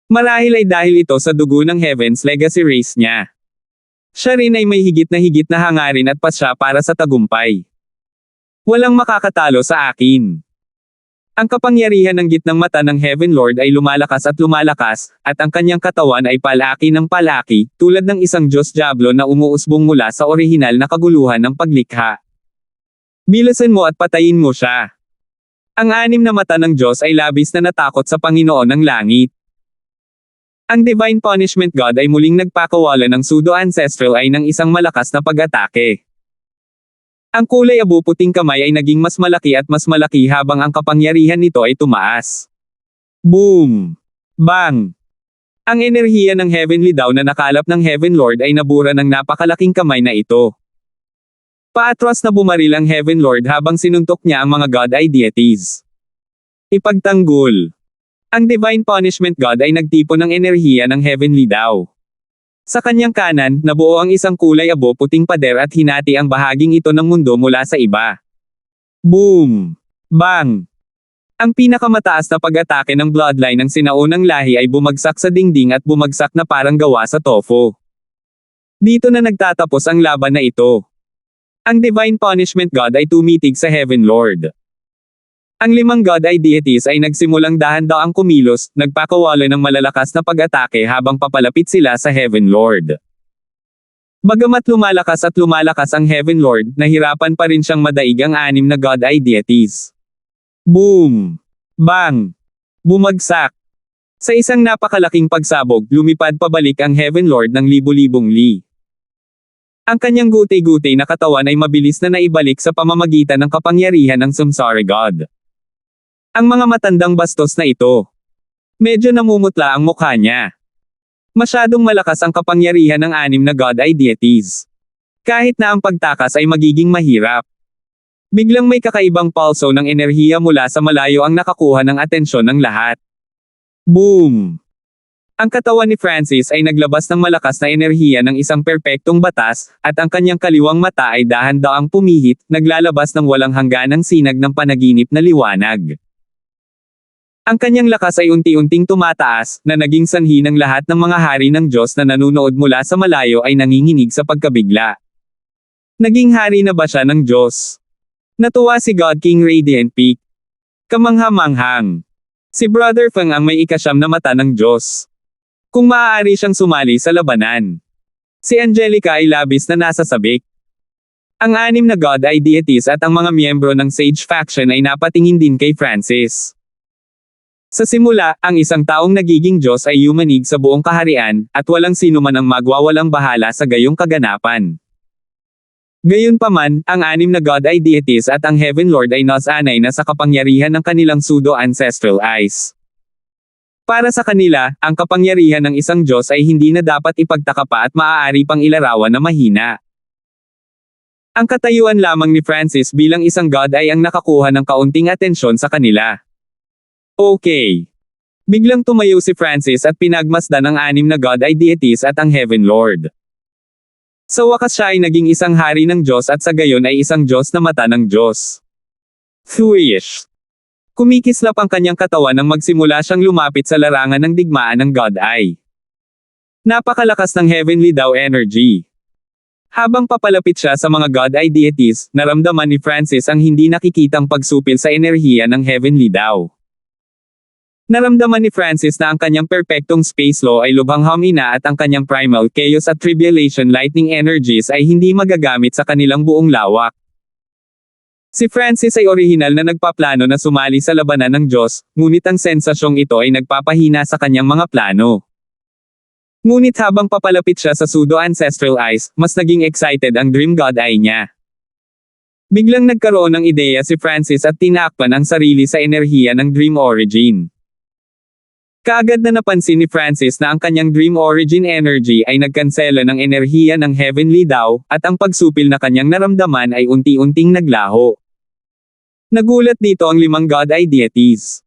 Marahil ay dahil ito sa dugo ng Heaven's legacy race niya. Siya rin ay may higit na hangarin at pasya para sa tagumpay. Walang makakatalo sa akin. Ang kapangyarihan ng gitnang mata ng Heaven Lord ay lumalakas, at ang kanyang katawan ay palaki ng palaki, tulad ng isang Diyos Diablo na umuusbong mula sa orihinal na kaguluhan ng paglikha. Bilasan mo at patayin mo siya. Ang anim na mata ng Diyos ay labis na natakot sa Panginoon ng langit. Ang Divine Punishment God ay muling nagpakawala ng pseudo-ancestral ay ng isang malakas na pag-atake. Ang kulay abo-puting kamay ay naging mas malaki habang ang kapangyarihan nito ay tumaas. Boom! Bang! Ang enerhiya ng Heavenly Tao na nakalap ng Heaven Lord ay nabura ng napakalaking kamay na ito. Paatras na bumaril ang Heaven Lord habang sinuntok niya ang mga God Eye deities. Ipagtanggol. Ang Divine Punishment God ay nagtipon ng enerhiya ng Heavenly Tao. Sa kanyang kanan, nabuo ang isang kulay abo-puting pader at hinati ang bahaging ito ng mundo mula sa iba. Boom! Bang! Ang pinakamataas na pag-atake ng bloodline ng sinaunang lahi ay bumagsak sa dingding at bumagsak na parang gawa sa tofu. Dito na nagtatapos ang laban na ito. Ang Divine Punishment God ay tumitig sa Heaven Lord. Ang limang God Eye deities ay nagsimulang dahan-daang kumilos, nagpakawala ng malalakas na pag-atake habang papalapit sila sa Heaven Lord. Bagamat lumalakas ang Heaven Lord, nahirapan pa rin siyang madaig ang 6 na God Eye deities. Boom! Bang! Bumagsak! Sa isang napakalaking pagsabog, lumipad pabalik ang Heaven Lord ng libu-libong li. Ang kanyang gutay-gutay na katawan ay mabilis na naibalik sa pamamagitan ng kapangyarihan ng Samsara God. Ang mga matandang bastos na ito. Medyo namumutla ang mukha niya. Masyadong malakas ang kapangyarihan ng 6 na God Eye deities. Kahit na ang pagtakas ay magiging mahirap. Biglang may kakaibang pulso ng enerhiya mula sa malayo ang nakakuha ng atensyon ng lahat. Boom! Ang katawan ni Francis ay naglabas ng malakas na enerhiya ng isang perpektong batas, at ang kanyang kaliwang mata ay dahan-daang pumihit, naglalabas ng walang hangganang sinag ng panaginip na liwanag. Ang kanyang lakas ay unti-unting tumataas, na naging sanhi ng lahat ng mga hari ng Diyos na nanunood mula sa malayo ay nanginginig sa pagkabigla. Naging hari na ba siya ng Diyos? Natuwa si God King Radiant Peak. Kamangha-manghang. Si Brother Feng ang may ika-9 na mata ng Diyos. Kung maaari siyang sumali sa labanan. Si Angelica ay labis na nasasabik. Ang 6 na God Eye deities at ang mga miyembro ng Sage faction ay napatingin din kay Francis. Sa simula, ang isang taong nagiging Diyos ay yumanig sa buong kaharian, at walang sino man ang magwawalang bahala sa gayong kaganapan. Gayunpaman, ang 6 na God Eye deities at ang Heaven Lord ay nasanay na sa kapangyarihan ng kanilang pseudo-ancestral eyes. Para sa kanila, ang kapangyarihan ng isang Diyos ay hindi na dapat ipagtaka pa at maaari pang ilarawan na mahina. Ang katayuan lamang ni Francis bilang isang God ay ang nakakuha ng kaunting atensyon sa kanila. Okay. Biglang tumayo si Francis at pinagmasdan ang 6 na God Eye deities at ang Heaven Lord. Sa wakas siya ay naging isang hari ng Diyos at sa gayon ay isang Diyos na mata ng Diyos. Thuish. Kumikislap ang kanyang katawan nang magsimula siyang lumapit sa larangan ng digmaan ng God Eye. Napakalakas ng Heavenly Daw energy. Habang papalapit siya sa mga God Eye deities, naramdaman ni Francis ang hindi nakikitang pagsupil sa enerhiya ng Heavenly Daw. Naramdaman ni Francis na ang kanyang perpektong space law ay lubhang humina at ang kanyang primal chaos at tribulation lightning energies ay hindi magagamit sa kanilang buong lawak. Si Francis ay orihinal na nagpaplano na sumali sa labanan ng Diyos, ngunit ang sensasyong ito ay nagpapahina sa kanyang mga plano. Ngunit habang papalapit siya sa pseudo-ancestral eyes, mas naging excited ang Dream God Eye niya. Biglang nagkaroon ng ideya si Francis at tinakpan ang sarili sa enerhiya ng Dream Origin. Kaagad na napansin ni Francis na ang kanyang Dream Origin energy ay nagkansela ng enerhiya ng Heavenly Daw, at ang pagsupil na kanyang naramdaman ay unti-unting naglaho. Nagulat dito ang 5 God Eye deities.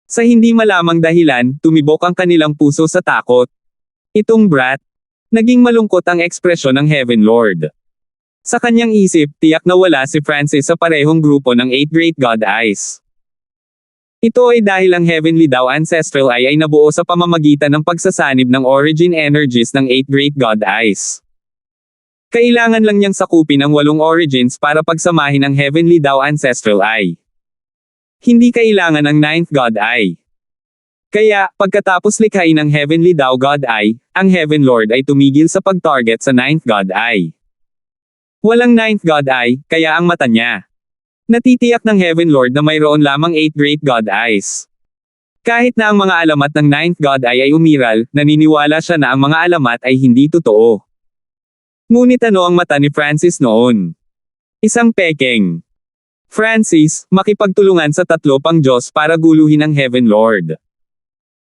Sa hindi malamang dahilan, tumibok ang kanilang puso sa takot. Itong brat. Naging malungkot ang ekspresyon ng Heaven Lord. Sa kanyang isip, tiyak na wala si Francis sa parehong grupo ng 8 Great God Eyes. Ito ay dahil ang Heavenly Daw Ancestral Eye ay nabuo sa pamamagitan ng pagsasanib ng origin energies ng 8 Great God Eyes. Kailangan lang niyang sakupin ang 8 origins para pagsamahin ang Heavenly Daw Ancestral Eye. Hindi kailangan ang 9th God Eye. Kaya, pagkatapos likhain ng Heavenly Daw God Eye, ang Heaven Lord ay tumigil sa pag-target sa 9th God Eye. Walang 9th God Eye, kaya ang mata niya. Natitiyak ng Heaven Lord na mayroon lamang 8 Great God Eyes. Kahit na ang mga alamat ng 9th God Eye ay umiral, naniniwala siya na ang mga alamat ay hindi totoo. Ngunit ano ang mata ni Francis noon? Isang pekeng. Francis, makipagtulungan sa 3 pang Diyos para guluhin ang Heaven Lord.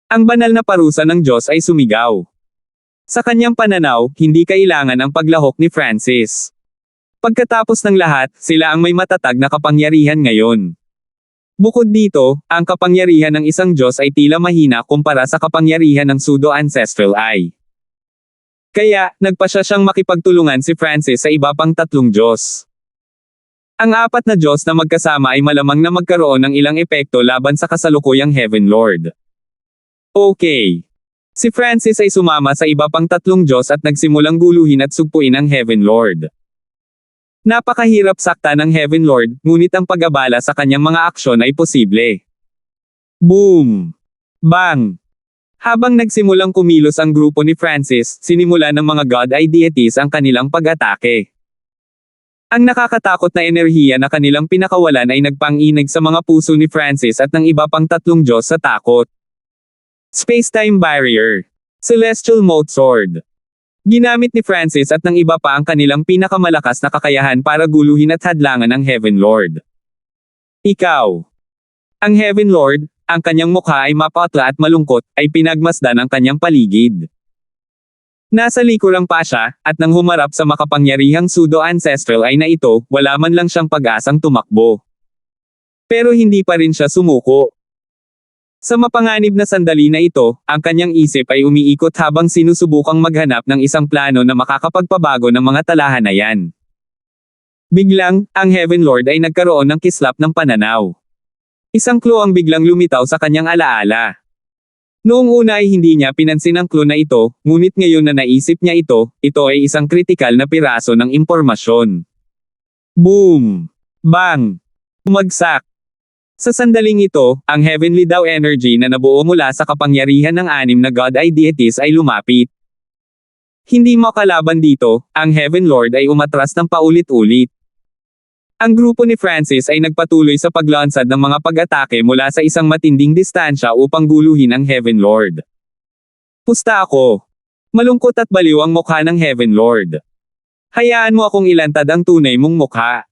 Ang banal na parusa ng Diyos ay sumigaw. Sa kanyang pananaw, hindi kailangan ang paglahok ni Francis. Pagkatapos ng lahat, sila ang may matatag na kapangyarihan ngayon. Bukod dito, ang kapangyarihan ng isang Diyos ay tila mahina kumpara sa kapangyarihan ng pseudo-ancestral eye. Kaya, nagpasya siyang makipagtulungan si Francis sa iba pang 3 Diyos. Ang 4 na Diyos na magkasama ay malamang na magkaroon ng ilang epekto laban sa kasalukuyang Heaven Lord. Okay. Si Francis ay sumama sa iba pang 3 Diyos at nagsimulang guluhin at sugpuin ang Heaven Lord. Napakahirap sakta ng Heaven Lord, ngunit ang pag-abala sa kanyang mga aksyon ay posible. Boom! Bang! Habang nagsimulang kumilos ang grupo ni Francis, sinimula ng mga god eye deities ang kanilang pag-atake. Ang nakakatakot na enerhiya na kanilang pinakawalan ay nagpang-inig sa mga puso ni Francis at ng iba pang tatlong Diyos sa takot. Space-time barrier. Celestial Mote Sword. Ginamit ni Francis at ng iba pa ang kanilang pinakamalakas na kakayahan para guluhin at hadlangan ang Heaven Lord. Ikaw. Ang Heaven Lord, ang kanyang mukha ay mapatla at malungkot, ay pinagmasdan ang kanyang paligid. Nasa likuran pa siya, at nang humarap sa makapangyarihang pseudo-ancestral ay na ito, wala man lang siyang pag-asang tumakbo. Pero hindi pa rin siya sumuko. Sa mapanganib na sandali na ito, ang kanyang isip ay umiikot habang sinusubukang maghanap ng isang plano na makakapagpabago ng mga talahanayan. Biglang, ang Heaven Lord ay nagkaroon ng kislap ng pananaw. Isang clue ang biglang lumitaw sa kanyang alaala. Noong una ay hindi niya pinansin ang clue na ito, ngunit ngayon na naisip niya ito ay isang kritikal na piraso ng impormasyon. Boom! Bang! Umagsak! Sa sandaling ito, ang heavenly Tao energy na nabuo mula sa kapangyarihan ng 6 na god eye deities ay lumapit. Hindi makalaban dito, ang Heaven Lord ay umatras ng paulit-ulit. Ang grupo ni Francis ay nagpatuloy sa paglansad ng mga pag-atake mula sa isang matinding distansya upang guluhin ang Heaven Lord. Pusta ako. Malungkot at baliw ang mukha ng Heaven Lord. Hayaan mo akong ilantad ang tunay mong mukha.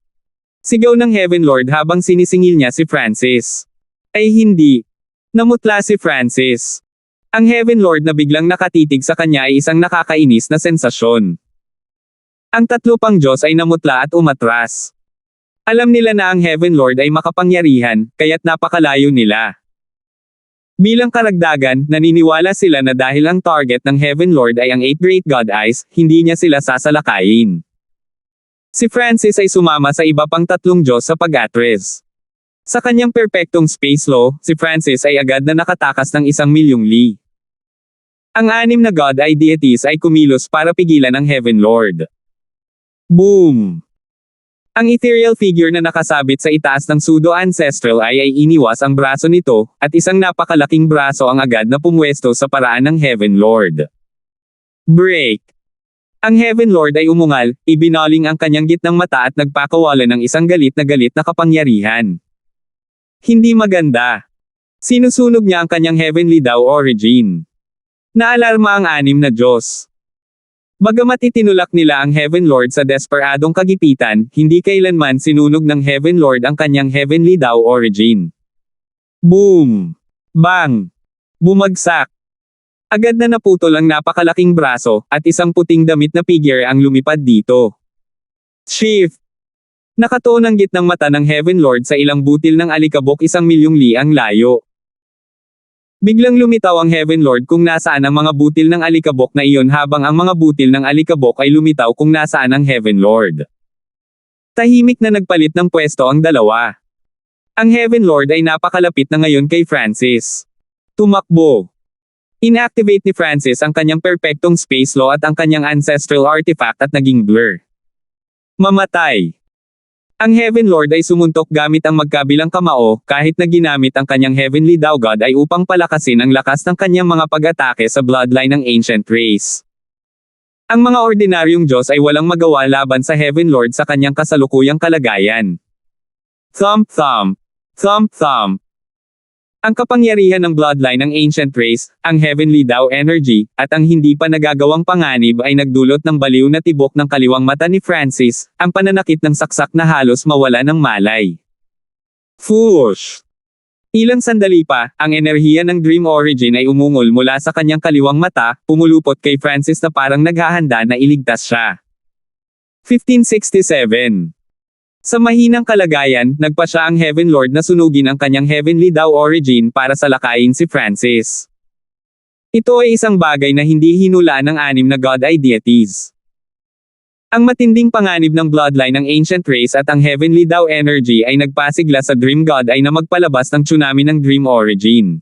Sigaw ng Heaven Lord habang sinisingil niya si Francis. Ay hindi. Namutla si Francis. Ang Heaven Lord na biglang nakatitig sa kanya ay isang nakakainis na sensasyon. Ang tatlo pang Diyos ay namutla at umatras. Alam nila na ang Heaven Lord ay makapangyarihan, kaya't napakalayo nila. Bilang karagdagan, naniniwala sila na dahil ang target ng Heaven Lord ay ang 8 Great God Eyes, hindi niya sila sasalakayin. Si Francis ay sumama sa iba pang tatlong Diyos sa pag-atres. Sa kanyang perpektong space law, si Francis ay agad na nakatakas ng 1,000,000 li. Ang 6 na God Eye deities ay kumilos para pigilan ang Heaven Lord. Boom! Ang ethereal figure na nakasabit sa itaas ng pseudo-ancestral ay iniwas ang braso nito, at isang napakalaking braso ang agad na pumwesto sa paraan ng Heaven Lord. Break! Ang Heaven Lord ay umungal, ibinaling ang kanyang gitnang mata at nagpakawalan ng isang galit na kapangyarihan. Hindi maganda. Sinusunog niya ang kanyang Heavenly Tao origin. Naalarma ang 6 na Diyos. Bagamat itinulak nila ang Heaven Lord sa desperadong kagipitan, hindi kailanman sinunog ng Heaven Lord ang kanyang Heavenly Tao origin. Boom! Bang! Bumagsak! Agad na naputol ang napakalaking braso, at isang puting damit na figure ang lumipad dito. Shift! Nakatuon ang gitnang mata ng Heaven Lord sa ilang butil ng alikabok 1,000,000 li ang layo. Biglang lumitaw ang Heaven Lord kung nasaan ang mga butil ng alikabok na iyon habang ang mga butil ng alikabok ay lumitaw kung nasaan ang Heaven Lord. Tahimik na nagpalit ng pwesto ang dalawa. Ang Heaven Lord ay napakalapit na ngayon kay Francis. Tumakbo. Inactivate ni Francis ang kanyang perpektong space law at ang kanyang ancestral artifact at naging blur. Mamatay. Ang Heaven Lord ay sumuntok gamit ang magkabilang kamao, kahit na ginamit ang kanyang Heavenly Tao God ay upang palakasin ang lakas ng kanyang mga pag-atake sa bloodline ng Ancient Race. Ang mga ordinaryong Diyos ay walang magawa laban sa Heaven Lord sa kanyang kasalukuyang kalagayan. Thump thump. Thump thump. Ang kapangyarihan ng bloodline ng Ancient Race, ang Heavenly Tao energy, at ang hindi pa nagagawang panganib ay nagdulot ng baliw na tibok ng kaliwang mata ni Francis, ang pananakit ng saksak na halos mawala ng malay. Foosh! Ilang sandali pa, ang enerhiya ng Dream Origin ay umungol mula sa kanyang kaliwang mata, pumulupot kay Francis na parang naghahanda na iligtas siya. 1567. Sa mahinang kalagayan, nagpa siya ang Heaven Lord na sunugin ang kanyang Heavenly Tao origin para salakayin si Francis. Ito ay isang bagay na hindi hinulaan ng 6 na God Eye deities. Ang matinding panganib ng bloodline ng Ancient Race at ang Heavenly Tao energy ay nagpasigla sa Dream God Eye na magpalabas ng tsunami ng Dream Origin.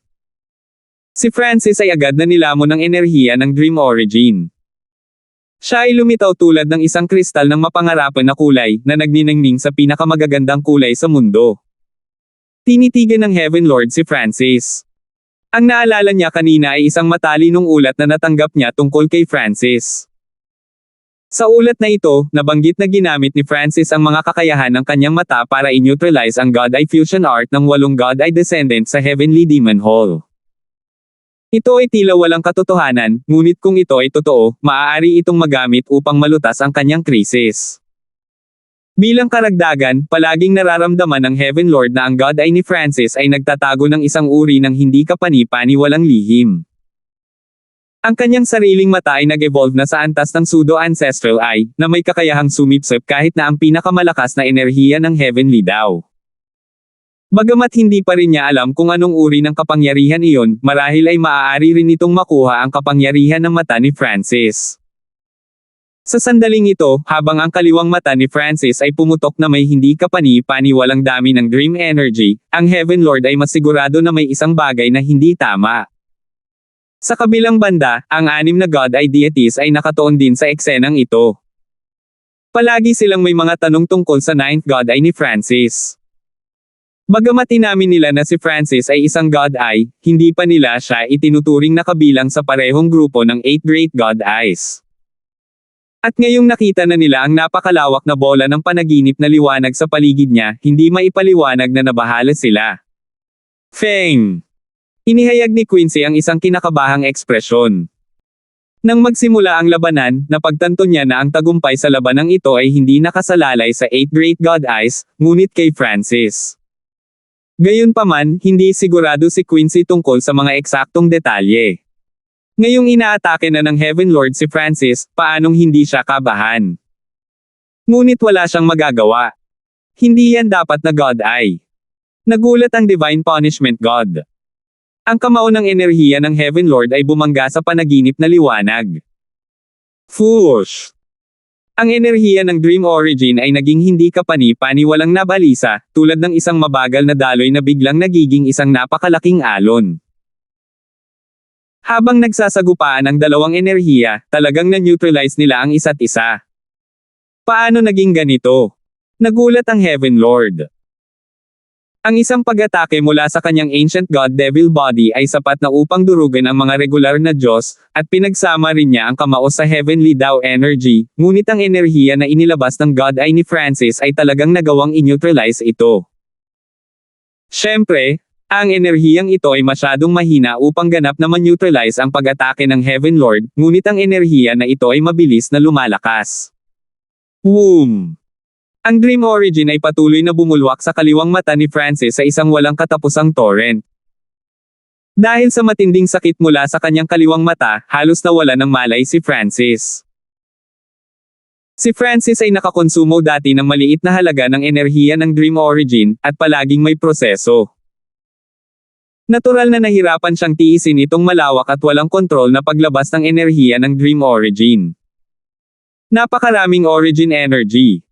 Si Francis ay agad na nilamon ng enerhiya ng Dream Origin. Siya ay lumitaw tulad ng isang kristal ng mapangarapan na kulay, na nagniningning sa pinakamagagandang kulay sa mundo. Tinitigan ng Heaven Lord si Francis. Ang naalala niya kanina ay isang matalinong ulat na natanggap niya tungkol kay Francis. Sa ulat na ito, nabanggit na ginamit ni Francis ang mga kakayahan ng kanyang mata para i-neutralize ang God Eye Fusion Art ng 8 God Eye Descendant sa Heavenly Demon Hall. Ito ay tila walang katotohanan, ngunit kung ito ay totoo, maaari itong magamit upang malutas ang kanyang krisis. Bilang karagdagan, palaging nararamdaman ng Heaven Lord na ang God Eye ni Francis ay nagtatago ng isang uri ng hindi kapani-paniwalang lihim. Ang kanyang sariling mata ay nag-evolve na sa antas ng pseudo-ancestral eye, na may kakayahang sumipsip kahit na ang pinakamalakas na enerhiya ng Heavenly daw. Bagamat hindi pa rin niya alam kung anong uri ng kapangyarihan iyon, marahil ay maaari rin itong makuha ang kapangyarihan ng mata ni Francis. Sa sandaling ito, habang ang kaliwang mata ni Francis ay pumutok na may hindi kapani-paniwalang dami ng dream energy, ang Heaven Lord ay masigurado na may isang bagay na hindi tama. Sa kabilang banda, ang 6 na God Eye deities ay nakatuon din sa eksenang ito. Palagi silang may mga tanong tungkol sa 9th God Eye ni Francis. Bagamat inamin nila na si Francis ay isang God Eye, hindi pa nila siya itinuturing na kabilang sa parehong grupo ng 8 Great God Eyes. At ngayong nakita na nila ang napakalawak na bola ng panaginip na liwanag sa paligid niya, hindi maipaliwanag na nabahala sila. Feng! Inihayag ni Quincy ang isang kinakabahang ekspresyon. Nang magsimula ang labanan, napagtanto niya na ang tagumpay sa labanang ito ay hindi nakasalalay sa 8 Great God Eyes, ngunit kay Francis. Gayunpaman, hindi sigurado si Quincy tungkol sa mga eksaktong detalye. Ngayong inaatake na ng Heaven Lord si Francis, paanong hindi siya kabahan? Ngunit wala siyang magagawa. Hindi yan dapat na God Eye. Nagulat ang Divine Punishment God. Ang kamao ng enerhiya ng Heaven Lord ay bumangga sa panaginip na liwanag. Fush! Ang enerhiya ng Dream Origin ay naging hindi kapani-paniwalang nabalisa, tulad ng isang mabagal na daloy na biglang nagiging isang napakalaking alon. Habang nagsasagupaan ang dalawang enerhiya, talagang na-neutralize nila ang isa't isa. Paano naging ganito? Nagulat ang Heaven Lord. Ang isang pag-atake mula sa kanyang Ancient God Devil Body ay sapat na upang durugan ang mga regular na Diyos, at pinagsama rin niya ang kamao sa Heavenly Tao Energy, ngunit ang enerhiya na inilabas ng God Eye ni Francis ay talagang nagawang i-neutralize ito. Siyempre, ang enerhiyang ito ay masyadong mahina upang ganap na ma-neutralize ang pag-atake ng Heaven Lord, ngunit ang enerhiya na ito ay mabilis na lumalakas. Boom! Ang Dream Origin ay patuloy na bumulwak sa kaliwang mata ni Francis sa isang walang katapusang torrent. Dahil sa matinding sakit mula sa kanyang kaliwang mata, halos nawala ng malay si Francis. Si Francis ay nakakonsumo dati ng maliit na halaga ng enerhiya ng Dream Origin, at palaging may proseso. Natural na nahirapan siyang tiisin itong malawak at walang kontrol na paglabas ng enerhiya ng Dream Origin. Napakaraming origin energy.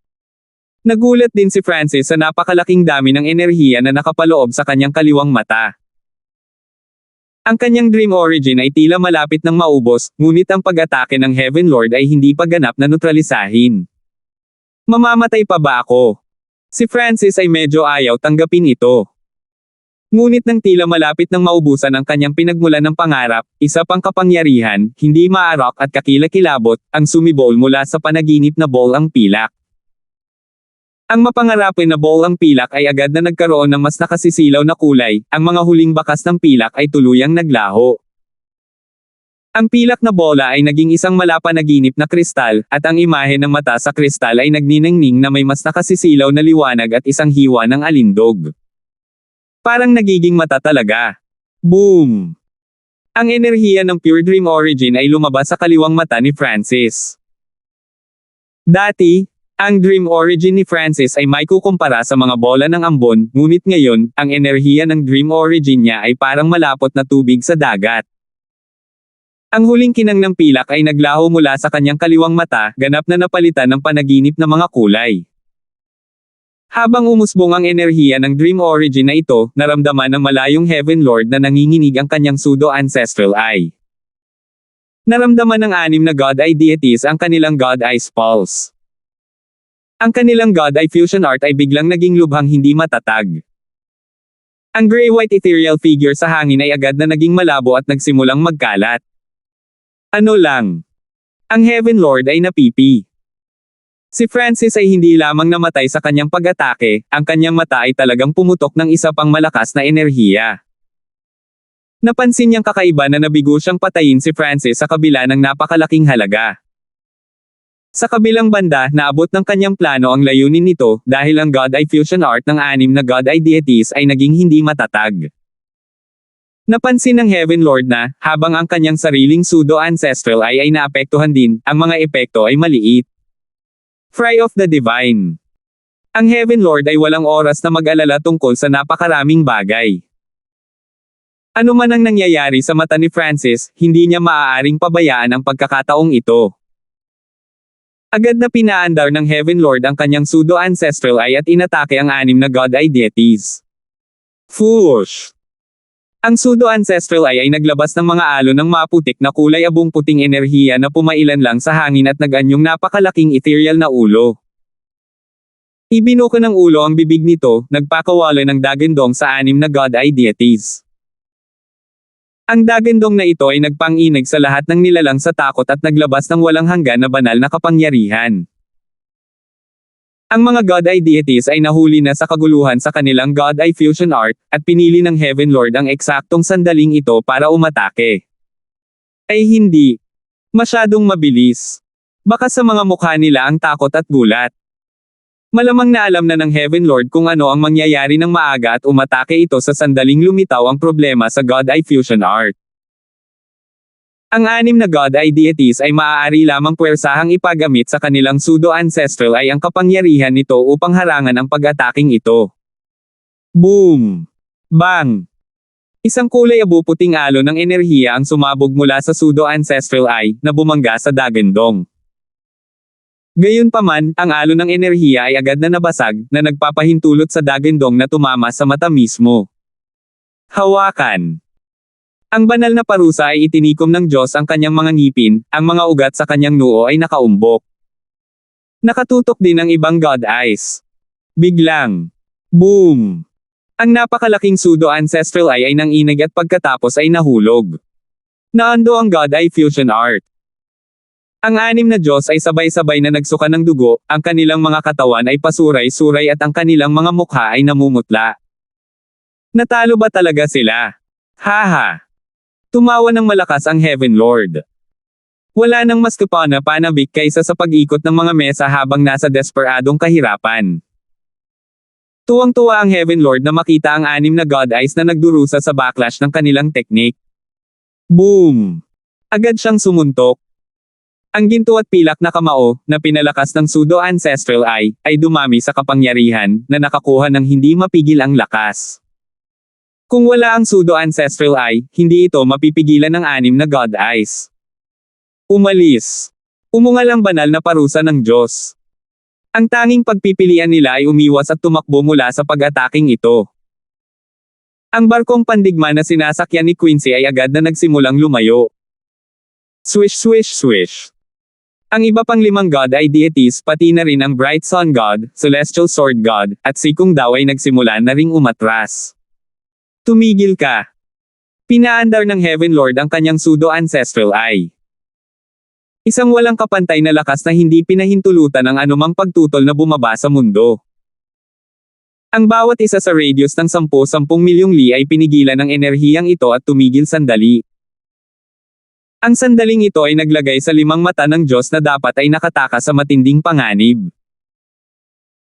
Nagulat din si Francis sa napakalaking dami ng enerhiya na nakapaloob sa kanyang kaliwang mata. Ang kanyang Dream Origin ay tila malapit ng maubos, ngunit ang pag-atake ng Heaven Lord ay hindi pa ganap na neutralisahin. Mamamatay pa ba ako? Si Francis ay medyo ayaw tanggapin ito. Ngunit nang tila malapit ng maubusan ang kanyang pinagmulan ng pangarap, isa pang kapangyarihan, hindi maarok at kakilakilabot, ang sumibol mula sa panaginip na ball ang pilak. Ang mapangarapin na ball ang pilak ay agad na nagkaroon ng mas nakasisilaw na kulay, ang mga huling bakas ng pilak ay tuluyang naglaho. Ang pilak na bola ay naging isang malapanaginip na kristal, at ang imahe ng mata sa kristal ay nagniningning na may mas nakasisilaw na liwanag at isang hiwa ng alindog. Parang nagiging mata talaga. Boom! Ang enerhiya ng Pure Dream Origin ay lumabas sa kaliwang mata ni Francis. Dati, ang Dream Origin ni Francis ay may kukumpara sa mga bola ng ambon, ngunit ngayon, ang enerhiya ng Dream Origin niya ay parang malapot na tubig sa dagat. Ang huling kinang ng pilak ay naglaho mula sa kanyang kaliwang mata, ganap na napalitan ng panaginip na mga kulay. Habang umusbong ang enerhiya ng Dream Origin na ito, naramdaman ng malayong Heaven Lord na nanginginig ang kanyang pseudo-ancestral eye. Naramdaman ng 6 na God Eye deities ang kanilang God Eye's pulse. Ang kanilang God Eye Fusion Art ay biglang naging lubhang hindi matatag. Ang gray-white ethereal figure sa hangin ay agad na naging malabo at nagsimulang magkalat. Ano lang? Ang Heaven Lord ay napipi. Si Francis ay hindi lamang namatay sa kanyang pag-atake, ang kanyang mata ay talagang pumutok ng isa pang malakas na enerhiya. Napansin niyang kakaiba na nabigo siyang patayin si Francis sa kabila ng napakalaking halaga. Sa kabilang banda, naabot ng kanyang plano ang layunin nito dahil ang God Eye Fusion Art ng 6 na God Eye deities ay naging hindi matatag. Napansin ng Heaven Lord na, habang ang kanyang sariling pseudo-ancestral eye ay naapektuhan din, ang mga epekto ay maliit. Fry of the Divine. Ang Heaven Lord ay walang oras na mag-alala tungkol sa napakaraming bagay. Ano man ang nangyayari sa mata ni Francis, hindi niya maaaring pabayaan ang pagkakataong ito. Agad na pinaandar ng Heaven Lord ang kanyang pseudo-ancestral eye at inatake ang 6 na God Eye deities. Foosh! Ang pseudo-ancestral eye ay naglabas ng mga alon ng maputik na kulay abong puting enerhiya na pumailan lang sa hangin at nag-anyong napakalaking ethereal na ulo. Ibinuko ng ulo ang bibig nito, nagpakawala ng dagandong sa 6 na God Eye deities. Ang dagandong na ito ay nagpanginig sa lahat ng nilalang sa takot at naglabas ng walang hanggan na banal na kapangyarihan. Ang mga God Eye deities ay nahuli na sa kaguluhan sa kanilang God Eye Fusion Art, at pinili ng Heaven Lord ang eksaktong sandaling ito para umatake. Ay hindi. Masyadong mabilis. Baka sa mga mukha nila ang takot at gulat. Malamang na alam na ng Heaven Lord kung ano ang mangyayari ng maaga at umatake ito sa sandaling lumitaw ang problema sa God Eye Fusion Art. Ang 6 na God Eye deities ay maaari lamang puwersahang ipagamit sa kanilang pseudo-ancestral ay ang kapangyarihan nito upang harangan ang pag-ataking ito. Boom! Bang! Isang kulay abu-puting alon ng enerhiya ang sumabog mula sa pseudo-ancestral eye na bumangga sa dagandong. Gayunpaman, ang alon ng enerhiya ay agad na nabasag, na nagpapahintulot sa dagandong na tumama sa mata mismo. Hawakan. Ang banal na parusa ay itinikom ng Diyos ang kanyang mga ngipin, ang mga ugat sa kanyang noo ay nakaumbok. Nakatutok din ang ibang God Eyes. Biglang. Boom! Ang napakalaking pseudo-ancestral eye ay nanginig at pagkatapos ay nahulog. Naando ang God Eye Fusion Art. Ang 6 na Diyos ay sabay-sabay na nagsuka ng dugo, ang kanilang mga katawan ay pasuray-suray at ang kanilang mga mukha ay namumutla. Natalo ba talaga sila? Haha! Tumawa ng malakas ang Heaven Lord. Wala nang mas panabik kaysa sa pag-ikot ng mga mesa habang nasa desperadong kahirapan. Tuwang-tuwa ang Heaven Lord na makita ang 6 na God Eyes na nagdurusa sa backlash ng kanilang teknik. Boom! Agad siyang sumuntok. Ang ginto at pilak na kamao, na pinalakas ng pseudo-ancestral eye, ay dumami sa kapangyarihan, na nakakuha ng hindi mapigil ang lakas. Kung wala ang pseudo-ancestral eye, hindi ito mapipigilan ng 6 na God Eyes. Umalis. Umungal ang banal na parusa ng Diyos. Ang tanging pagpipilian nila ay umiwas at tumakbo mula sa pag-ataking ito. Ang barkong pandigma na sinasakyan ni Quincy ay agad na nagsimulang lumayo. Swish swish swish. Ang iba pang 5 God Eye deities pati na rin ang Bright Sun God, Celestial Sword God, at Sikong daw ay nagsimula na ring umatras. Tumigil ka. Pinaandar ng Heaven Lord ang kanyang pseudo-ancestral eye. Isang walang kapantay na lakas na hindi pinahintulutan ng anumang pagtutol na bumaba sa mundo. Ang bawat isa sa radius ng 10 milyong li ay pinigilan ng enerhiyang ito at tumigil sandali. Ang sandaling ito ay naglagay sa 5 mata ng Diyos na dapat ay nakataka sa matinding panganib.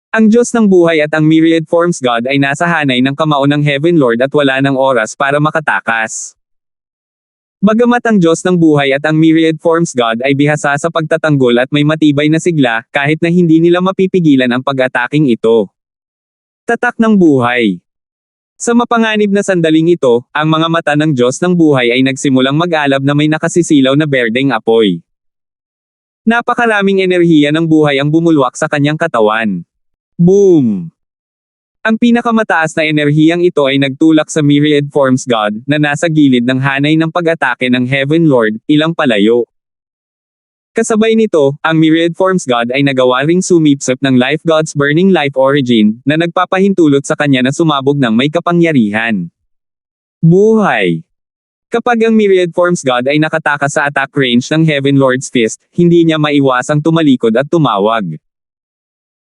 Ang Diyos ng buhay at ang Myriad Forms God ay nasa hanay ng kamao ng Heaven Lord at wala ng oras para makatakas. Bagamat ang Diyos ng buhay at ang Myriad Forms God ay bihasa sa pagtatanggol at may matibay na sigla, kahit na hindi nila mapipigilan ang pag-ataking ito. Tatak ng buhay. Sa mapanganib na sandaling ito, ang mga mata ng Diyos ng buhay ay nagsimulang mag-alab na may nakasisilaw na berdeng apoy. Napakaraming enerhiya ng buhay ang bumulwak sa kanyang katawan. Boom! Ang pinakamataas na enerhiyang ito ay nagtulak sa Myriad Forms God, na nasa gilid ng hanay ng pag-atake ng Heaven Lord, ilang palayo. Kasabay nito, ang Myriad Forms God ay nagawa ring sumipsip ng Life God's Burning Life Origin, na nagpapahintulot sa kanya na sumabog ng may kapangyarihan. Buhay. Kapag ang Myriad Forms God ay nakatakas sa attack range ng Heaven Lord's Fist, hindi niya maiwasang tumalikod at tumawag.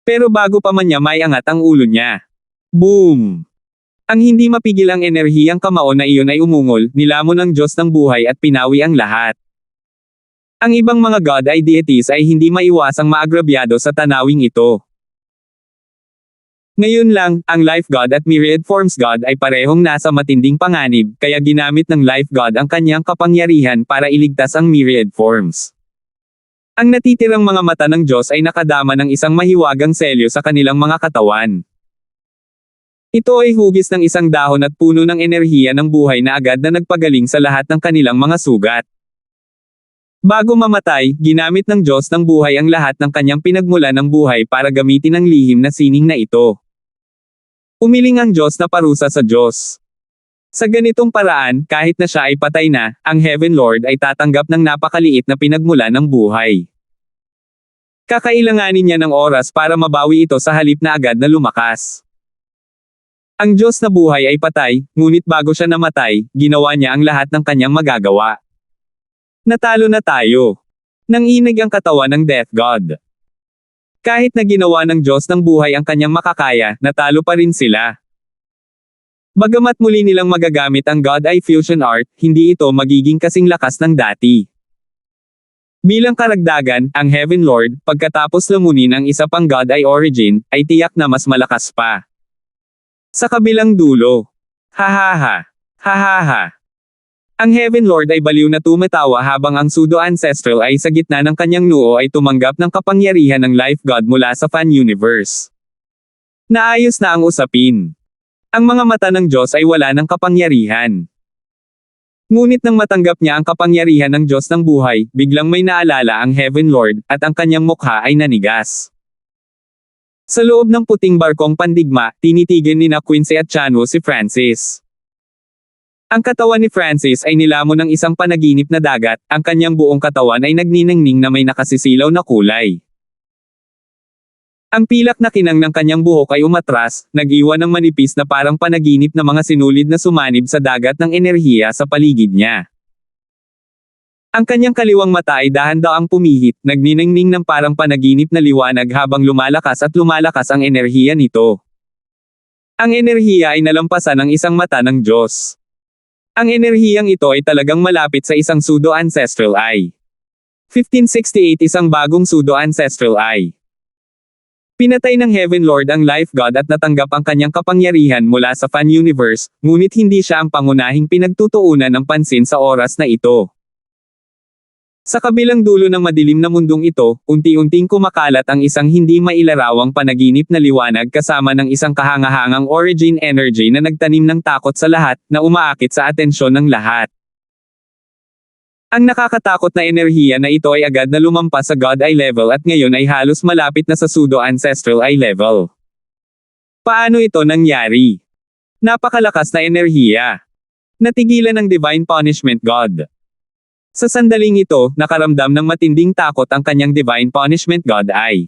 Pero bago pa man niya maiangat ang ulo niya. Boom! Ang hindi mapigilang enerhiyang kamao na iyon ay umungol, nilamon ng Diyos ng buhay at pinawi ang lahat. Ang ibang mga god ay deities ay hindi maiwasang maagrabyado sa tanawing ito. Ngayon lang, ang Life God at Myriad Forms God ay parehong nasa matinding panganib, kaya ginamit ng Life God ang kanyang kapangyarihan para iligtas ang Myriad Forms. Ang natitirang mga mata ng Diyos ay nakadama ng isang mahiwagang selyo sa kanilang mga katawan. Ito ay hugis ng isang dahon at puno ng enerhiya ng buhay na agad na nagpagaling sa lahat ng kanilang mga sugat. Bago mamatay, ginamit ng Diyos ng buhay ang lahat ng kanyang pinagmulan ng buhay para gamitin ang lihim na sining na ito. Umiling ang Diyos na parusa sa Diyos. Sa ganitong paraan, kahit na siya ay patay na, ang Heaven Lord ay tatanggap ng napakaliit na pinagmulan ng buhay. Kakailanganin niya ng oras para mabawi ito sa halip na agad na lumakas. Ang Diyos na buhay ay patay, ngunit bago siya namatay, ginawa niya ang lahat ng kanyang magagawa. Natalo na tayo. Nanginig ang katawan ng Death God. Kahit na ginawa ng Diyos ng buhay ang kanyang makakaya, natalo pa rin sila. Bagamat muli nilang magagamit ang God-Eye Fusion Art, hindi ito magiging kasing lakas ng dati. Bilang karagdagan, ang Heaven Lord, pagkatapos lamunin ang isa pang God-Eye Origin, ay tiyak na mas malakas pa. Sa kabilang dulo. Hahaha. Hahaha. Ang Heaven Lord ay baliw na tumatawa habang ang pseudo-ancestral ay sa gitna ng kanyang noo ay tumanggap ng kapangyarihan ng Life God mula sa Fan Universe. Naayos na ang usapin. Ang mga mata ng Diyos ay wala ng kapangyarihan. Ngunit nang matanggap niya ang kapangyarihan ng Diyos ng buhay, biglang may naalala ang Heaven Lord, at ang kanyang mukha ay nanigas. Sa loob ng puting barkong pandigma, tinitigan ni na Quincy at Chanwo si Francis. Ang katawan ni Francis ay nilamon ng isang panaginip na dagat, ang kanyang buong katawan ay nagniningning na may nakasisilaw na kulay. Ang pilak na kinang ng kanyang buhok ay umatras, nag-iwan ng manipis na parang panaginip na mga sinulid na sumanib sa dagat ng enerhiya sa paligid niya. Ang kanyang kaliwang mata ay dahan-daang pumihit, nagniningning ng parang panaginip na liwanag habang lumalakas ang enerhiya nito. Ang enerhiya ay nalampasan ng isang mata ng Diyos. Ang enerhiyang ito ay talagang malapit sa isang pseudo-ancestral eye. 1568 isang bagong pseudo-ancestral eye. Pinatay ng Heaven Lord ang Life God at natanggap ang kanyang kapangyarihan mula sa Fan Universe, ngunit hindi siya ang pangunahing pinagtutuunan ng pansin sa oras na ito. Sa kabilang dulo ng madilim na mundong ito, unti-unting kumakalat ang isang hindi mailarawang panaginip na liwanag kasama ng isang kahangahangang origin energy na nagtanim ng takot sa lahat, na umaakit sa atensyon ng lahat. Ang nakakatakot na enerhiya na ito ay agad na lumampas sa God Eye level at ngayon ay halos malapit na sa pseudo-ancestral eye level. Paano ito nangyari? Napakalakas na enerhiya. Natigilan ng Divine Punishment God. Sa sandaling ito, nakaramdam ng matinding takot ang kanyang Divine Punishment God Eye.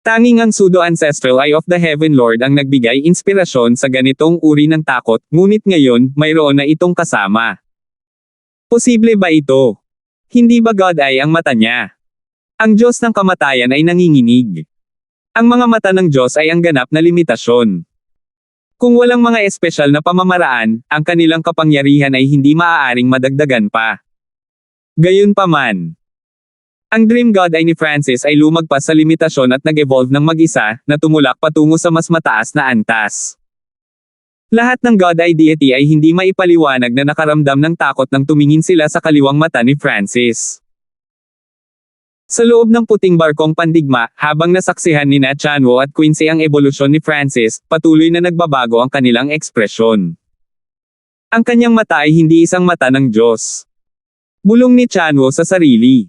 Tanging ang pseudo-ancestral eye of the Heaven Lord ang nagbigay inspirasyon sa ganitong uri ng takot, ngunit ngayon, mayroon na itong kasama. Posible ba ito? Hindi ba God Eye ang mata niya? Ang Diyos ng kamatayan ay nanginginig. Ang mga mata ng Diyos ay ang ganap na limitasyon. Kung walang mga espesyal na pamamaraan, ang kanilang kapangyarihan ay hindi maaaring madagdagan pa. Gayunpaman, ang Dream God Eye ni Francis ay lumagpas sa limitasyon at nag-evolve ng mag-isa, na tumulak patungo sa mas mataas na antas. Lahat ng God Eye deity ay hindi maipaliwanag na nakaramdam ng takot nang tumingin sila sa kaliwang mata ni Francis. Sa loob ng puting barkong pandigma, habang nasaksihan ni na Chanwo at Quincy ang ebolusyon ni Francis, patuloy na nagbabago ang kanilang ekspresyon. Ang kanyang mata ay hindi isang mata ng Diyos. Bulong ni Chanwo sa sarili.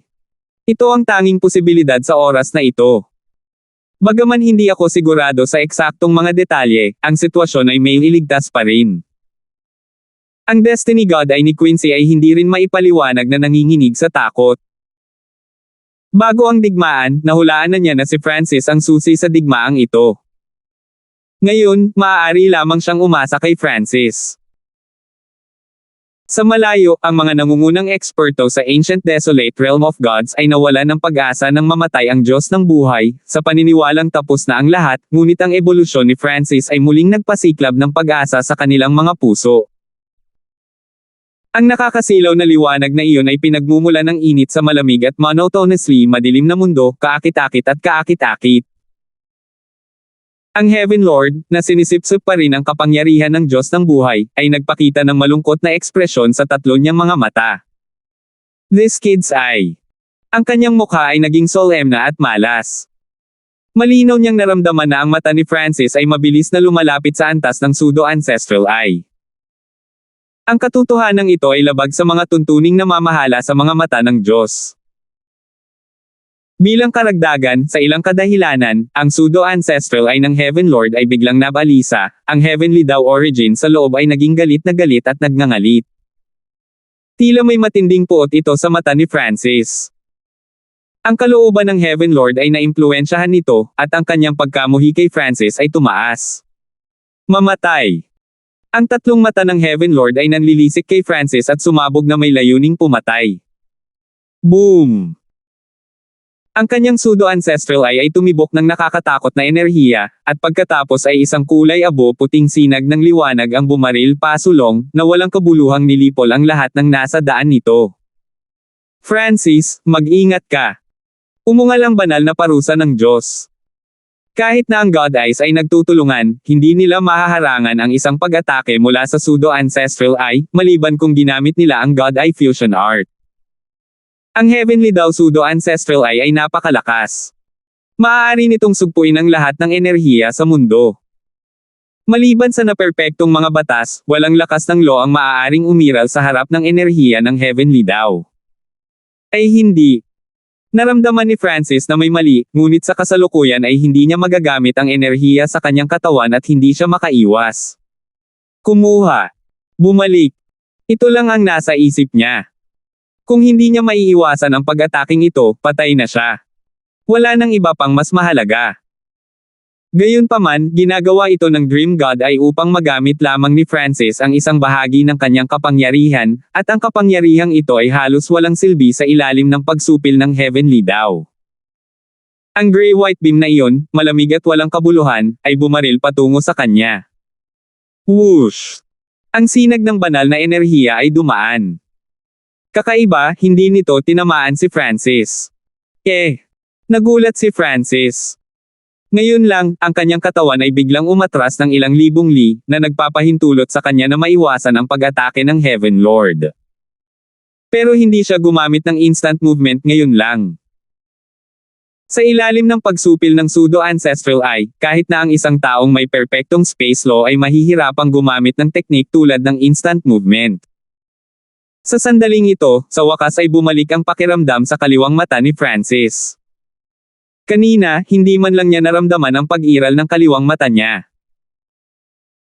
Ito ang tanging posibilidad sa oras na ito. Bagaman hindi ako sigurado sa eksaktong mga detalye, ang sitwasyon ay may iligtas pa rin. Ang Destiny God Eye ni Quincy ay hindi rin maipaliwanag na nanginginig sa takot. Bago ang digmaan, nahulaan na niya na si Francis ang susi sa digmaang ito. Ngayon, maaari lamang siyang umasa kay Francis. Sa malayo, ang mga nangungunang eksperto sa Ancient Desolate Realm of Gods ay nawalan ng pag-asa nang mamatay ang Diyos ng buhay, sa paniniwalang tapos na ang lahat, ngunit ang ebolusyon ni Francis ay muling nagpasiklab ng pag-asa sa kanilang mga puso. Ang nakakasilaw na liwanag na iyon ay pinagmumula ng init sa malamig at monotonously madilim na mundo, kaakit-akit at kaakit-akit. Ang Heaven Lord, na sinisipsip pa rin ang kapangyarihan ng Diyos ng buhay, ay nagpakita ng malungkot na ekspresyon sa tatlo niyang mga mata. This kid's eye. Ang kanyang mukha ay naging solemn na at malas. Malinaw niyang naramdaman na ang mata ni Francis ay mabilis na lumalapit sa antas ng pseudo-ancestral eye. Ang katotohanan ito ay labag sa mga tuntuning namamahala sa mga mata ng Diyos. Bilang karagdagan, sa ilang kadahilanan, ang pseudo-ancestral eye ng Heaven Lord ay biglang nabalisa, ang heavenly daw origin sa loob ay naging galit at nagngangalit. Tila may matinding puot ito sa mata ni Francis. Ang kalooban ng Heaven Lord ay naimpluwensyahan nito, at ang kanyang pagkamuhi kay Francis ay tumaas. Mamatay. Ang tatlong mata ng Heaven Lord ay nanlilisik kay Francis at sumabog na may layuning pumatay. Boom! Ang kanyang pseudo-ancestral eye ay tumibok ng nakakatakot na enerhiya, at pagkatapos ay isang kulay abo puting sinag ng liwanag ang bumaril pasulong, na walang kabuluhang nilipol ang lahat ng nasa daan nito. Francis, mag-ingat ka. Umungal ang banal na parusa ng Diyos. Kahit na ang God Eyes ay nagtutulungan, hindi nila mahaharangan ang isang pag-atake mula sa pseudo-ancestral eye, maliban kung ginamit nila ang God Eye Fusion Art. Ang heavenly daw pseudo-ancestral eye ay napakalakas. Maaari nitong sugpuin ang lahat ng enerhiya sa mundo. Maliban sa naperpektong mga batas, walang lakas ng law ang maaaring umiral sa harap ng enerhiya ng heavenly daw. Ay hindi. Naramdaman ni Francis na may mali, ngunit sa kasalukuyan ay hindi niya magagamit ang enerhiya sa kanyang katawan at hindi siya makaiwas. Kumuha. Bumalik. Ito lang ang nasa isip niya. Kung hindi niya maiiwasan ang pag-ataking ito, patay na siya. Wala nang iba pang mas mahalaga. Gayunpaman, ginagawa ito ng Dream God ay upang magamit lamang ni Francis ang isang bahagi ng kanyang kapangyarihan, at ang kapangyarihang ito ay halos walang silbi sa ilalim ng pagsupil ng Heavenly daw. Ang gray-white beam na iyon, malamig at walang kabuluhan, ay bumaril patungo sa kanya. Whoosh! Ang sinag ng banal na enerhiya ay dumaan. Kakaiba, hindi nito tinamaan si Francis. Nagulat si Francis. Ngayon lang, ang kanyang katawan ay biglang umatras ng ilang libong li, na nagpapahintulot sa kanya na maiwasan ang pag-atake ng Heaven Lord. Pero hindi siya gumamit ng instant movement ngayon lang. Sa ilalim ng pagsupil ng pseudo-ancestral eye, kahit na ang isang taong may perpektong space law ay mahihirapang gumamit ng teknik tulad ng instant movement. Sa sandaling ito, sa wakas ay bumalik ang pakiramdam sa kaliwang mata ni Francis. Kanina, hindi man lang niya naramdaman ang pag-iral ng kaliwang mata niya.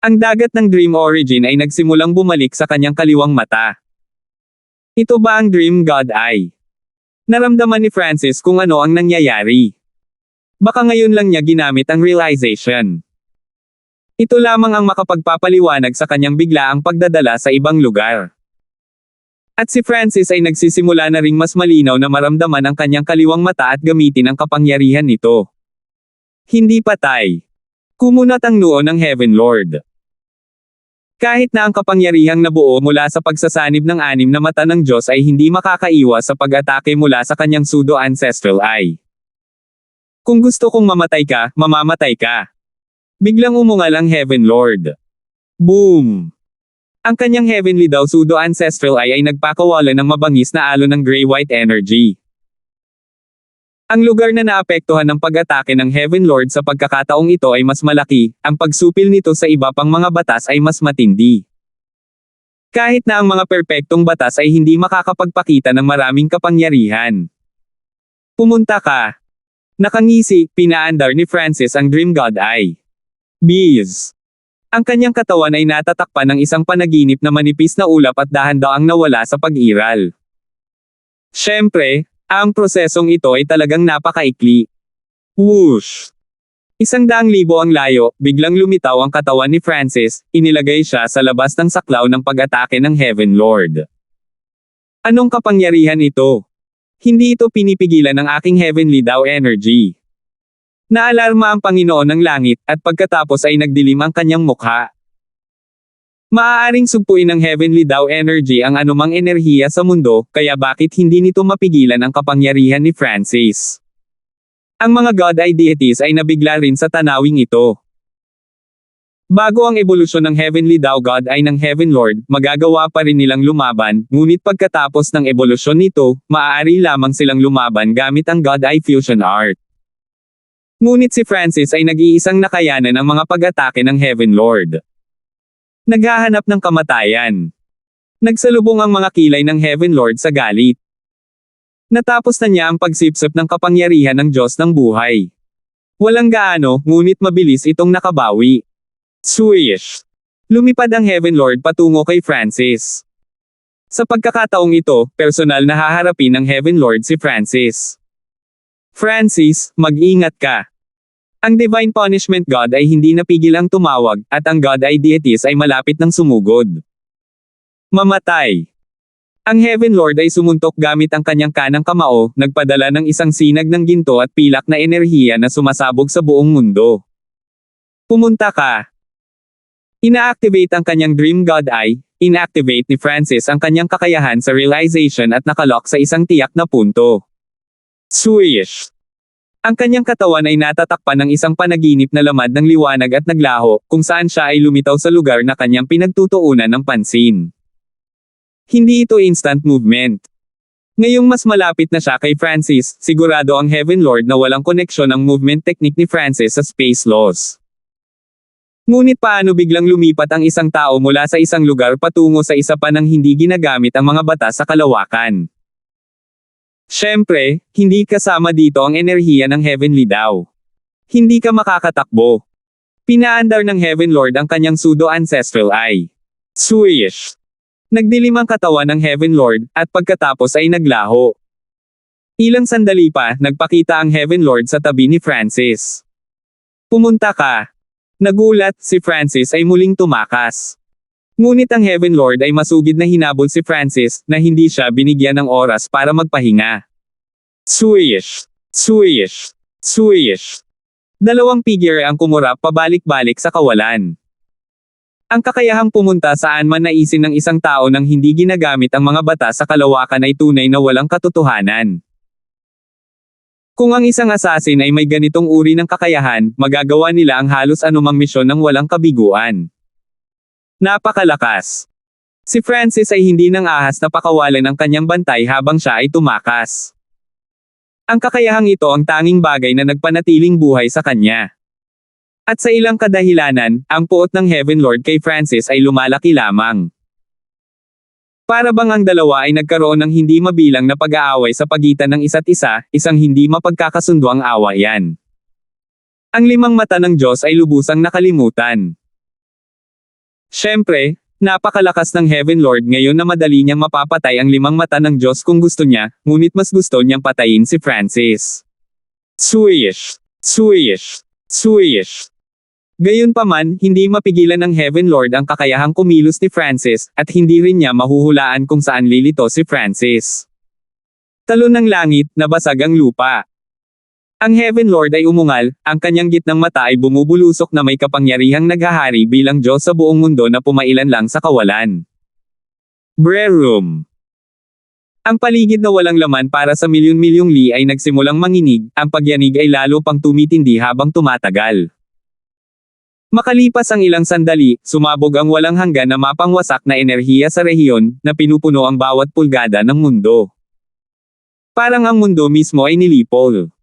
Ang dagat ng Dream Origin ay nagsimulang bumalik sa kanyang kaliwang mata. Ito ba ang Dream God Eye? Naramdaman ni Francis kung ano ang nangyayari. Baka ngayon lang niya ginamit ang realization. Ito lamang ang makapagpapaliwanag sa kanyang biglaang pagdadala sa ibang lugar. At si Francis ay nagsisimula na ring mas malinaw na maramdaman ang kanyang kaliwang mata at gamitin ang kapangyarihan nito. Hindi patay. Kumunat ang noo ng Heaven Lord. Kahit na ang kapangyarihang nabuo mula sa pagsasanib ng anim na mata ng Diyos ay hindi makakaiwas sa pag-atake mula sa kanyang pseudo-ancestral eye. Kung gusto kong mamatay ka, mamamatay ka. Biglang umungal ang Heaven Lord. Boom! Ang kanyang heavenly daw pseudo-ancestral eye ay nagpakawala ng mabangis na alon ng gray-white energy. Ang lugar na naapektuhan ng pag-atake ng Heaven Lord sa pagkakataong ito ay mas malaki, ang pagsupil nito sa iba pang mga batas ay mas matindi. Kahit na ang mga perpektong batas ay hindi makakapagpakita ng maraming kapangyarihan. Pumunta ka. Nakangisi, pinaandar ni Francis ang Dream God Eye. Bees. Ang kanyang katawan ay natatakpan ng isang panaginip na manipis na ulap at dahan-daang nawala sa pag-iral. Siyempre, Ang prosesong ito ay talagang napakaikli. Whoosh! 100,000 ang layo, biglang lumitaw ang katawan ni Francis, inilagay siya sa labas ng saklaw ng pag-atake ng Heaven Lord. Anong kapangyarihan ito? Hindi ito pinipigilan ng aking Heavenly Dao energy. Naalarma ang Panginoon ng Langit, at pagkatapos ay nagdilim ang kanyang mukha. Maaaring sugpuin ng Heavenly Dao energy ang anumang enerhiya sa mundo, kaya bakit hindi nito mapigilan ang kapangyarihan ni Francis? Ang mga God ay deities ay nabigla rin sa tanawing ito. Bago ang ebolusyon ng Heavenly Dao God ay ng Heaven Lord, magagawa pa rin nilang lumaban, ngunit pagkatapos ng ebolusyon nito, maaari lamang silang lumaban gamit ang God Eye Fusion Art. Ngunit si Francis ay nag-iisang nakayanan ang mga pag-atake ng Heaven Lord. Naghahanap ng kamatayan. Nagsalubong ang mga kilay ng Heaven Lord sa galit. Natapos na niya ang pagsipsip ng kapangyarihan ng Diyos ng buhay. Walang gaano, ngunit mabilis itong nakabawi. Swish! Lumipad ang Heaven Lord patungo kay Francis. Sa pagkakataong ito, personal na haharapin ng Heaven Lord si Francis. Francis, mag-ingat ka. Ang Divine Punishment God ay hindi napigil ang tumawag, at ang God Eye deities ay malapit ng sumugod. Mamatay! Ang Heaven Lord ay sumuntok gamit ang kanyang kanang kamao, nagpadala ng isang sinag ng ginto at pilak na enerhiya na sumasabog sa buong mundo. Pumunta ka. Ina-activate ang kanyang Dream God Eye, inactivate ni Francis ang kanyang kakayahan sa realization at nakalock sa isang tiyak na punto. Swish! Ang kanyang katawan ay natatakpan ng isang panaginip na lamad ng liwanag at naglaho, kung saan siya ay lumitaw sa lugar na kanyang pinagtutuunan ng pansin. Hindi ito instant movement. Ngayong mas malapit na siya kay Francis, sigurado ang Heaven Lord na walang koneksyon ang movement technique ni Francis sa space laws. Ngunit paano biglang lumipat ang isang tao mula sa isang lugar patungo sa isa pa nang hindi ginagamit ang mga batas sa kalawakan? Siyempre, hindi kasama dito ang enerhiya ng Heavenly Dao. Hindi ka makakatakbo. Pinaandar ng Heaven Lord ang kanyang pseudo-ancestral eye. Swish! Nagdilim ang katawan ng Heaven Lord, at pagkatapos ay naglaho. Ilang sandali pa, nagpakita ang Heaven Lord sa tabi ni Francis. Pumunta ka. Nagulat, si Francis ay muling tumakas. Ngunit ang Heaven Lord ay masugid na hinabol si Francis, na hindi siya binigyan ng oras para magpahinga. Swish! Swish! Swish! Dalawang figure ang kumurap pabalik-balik sa kawalan. Ang kakayahang pumunta saan man naisin ng isang tao nang hindi ginagamit ang mga batas sa kalawakan ay tunay na walang katotohanan. Kung ang isang assassin ay may ganitong uri ng kakayahan, magagawa nila ang halos anumang misyon ng walang kabiguan. Napakalakas. Si Francis ay hindi nang ahas na pakawalan ang kanyang bantay habang siya ay tumakas. Ang kakayahang ito ang tanging bagay na nagpanatiling buhay sa kanya. At sa ilang kadahilanan, ang puot ng Heaven Lord kay Francis ay lumalaki lamang. Para bang ang dalawa ay nagkaroon ng hindi mabilang na pag-aaway sa pagitan ng isa't isa, isang hindi mapagkakasunduang awayan. Ang limang mata ng Diyos ay lubusang nakalimutan. Siyempre, napakalakas ng Heaven Lord ngayon na madali niyang mapapatay ang limang mata ng Diyos kung gusto niya, ngunit mas gusto niyang patayin si Francis. Swish! Swish! Swish! Gayunpaman, hindi mapigilan ng Heaven Lord ang kakayahang kumilos ni Francis, at hindi rin niya mahuhulaan kung saan lilito si Francis. Talon ng langit, nabasag ang lupa. Ang Heaven Lord ay umungal, ang kanyang gitnang mata ay bumubulusok na may kapangyarihang naghahari bilang Diyos sa buong mundo na pumailan lang sa kawalan. Brerum. Ang paligid na walang laman para sa milyon-milyong li ay nagsimulang manginig, ang pagyanig ay lalo pang tumitindi habang tumatagal. Makalipas ang ilang sandali, sumabog ang walang hanggan na mapangwasak na enerhiya sa rehiyon, na pinupuno ang bawat pulgada ng mundo. Parang ang mundo mismo ay nilipol.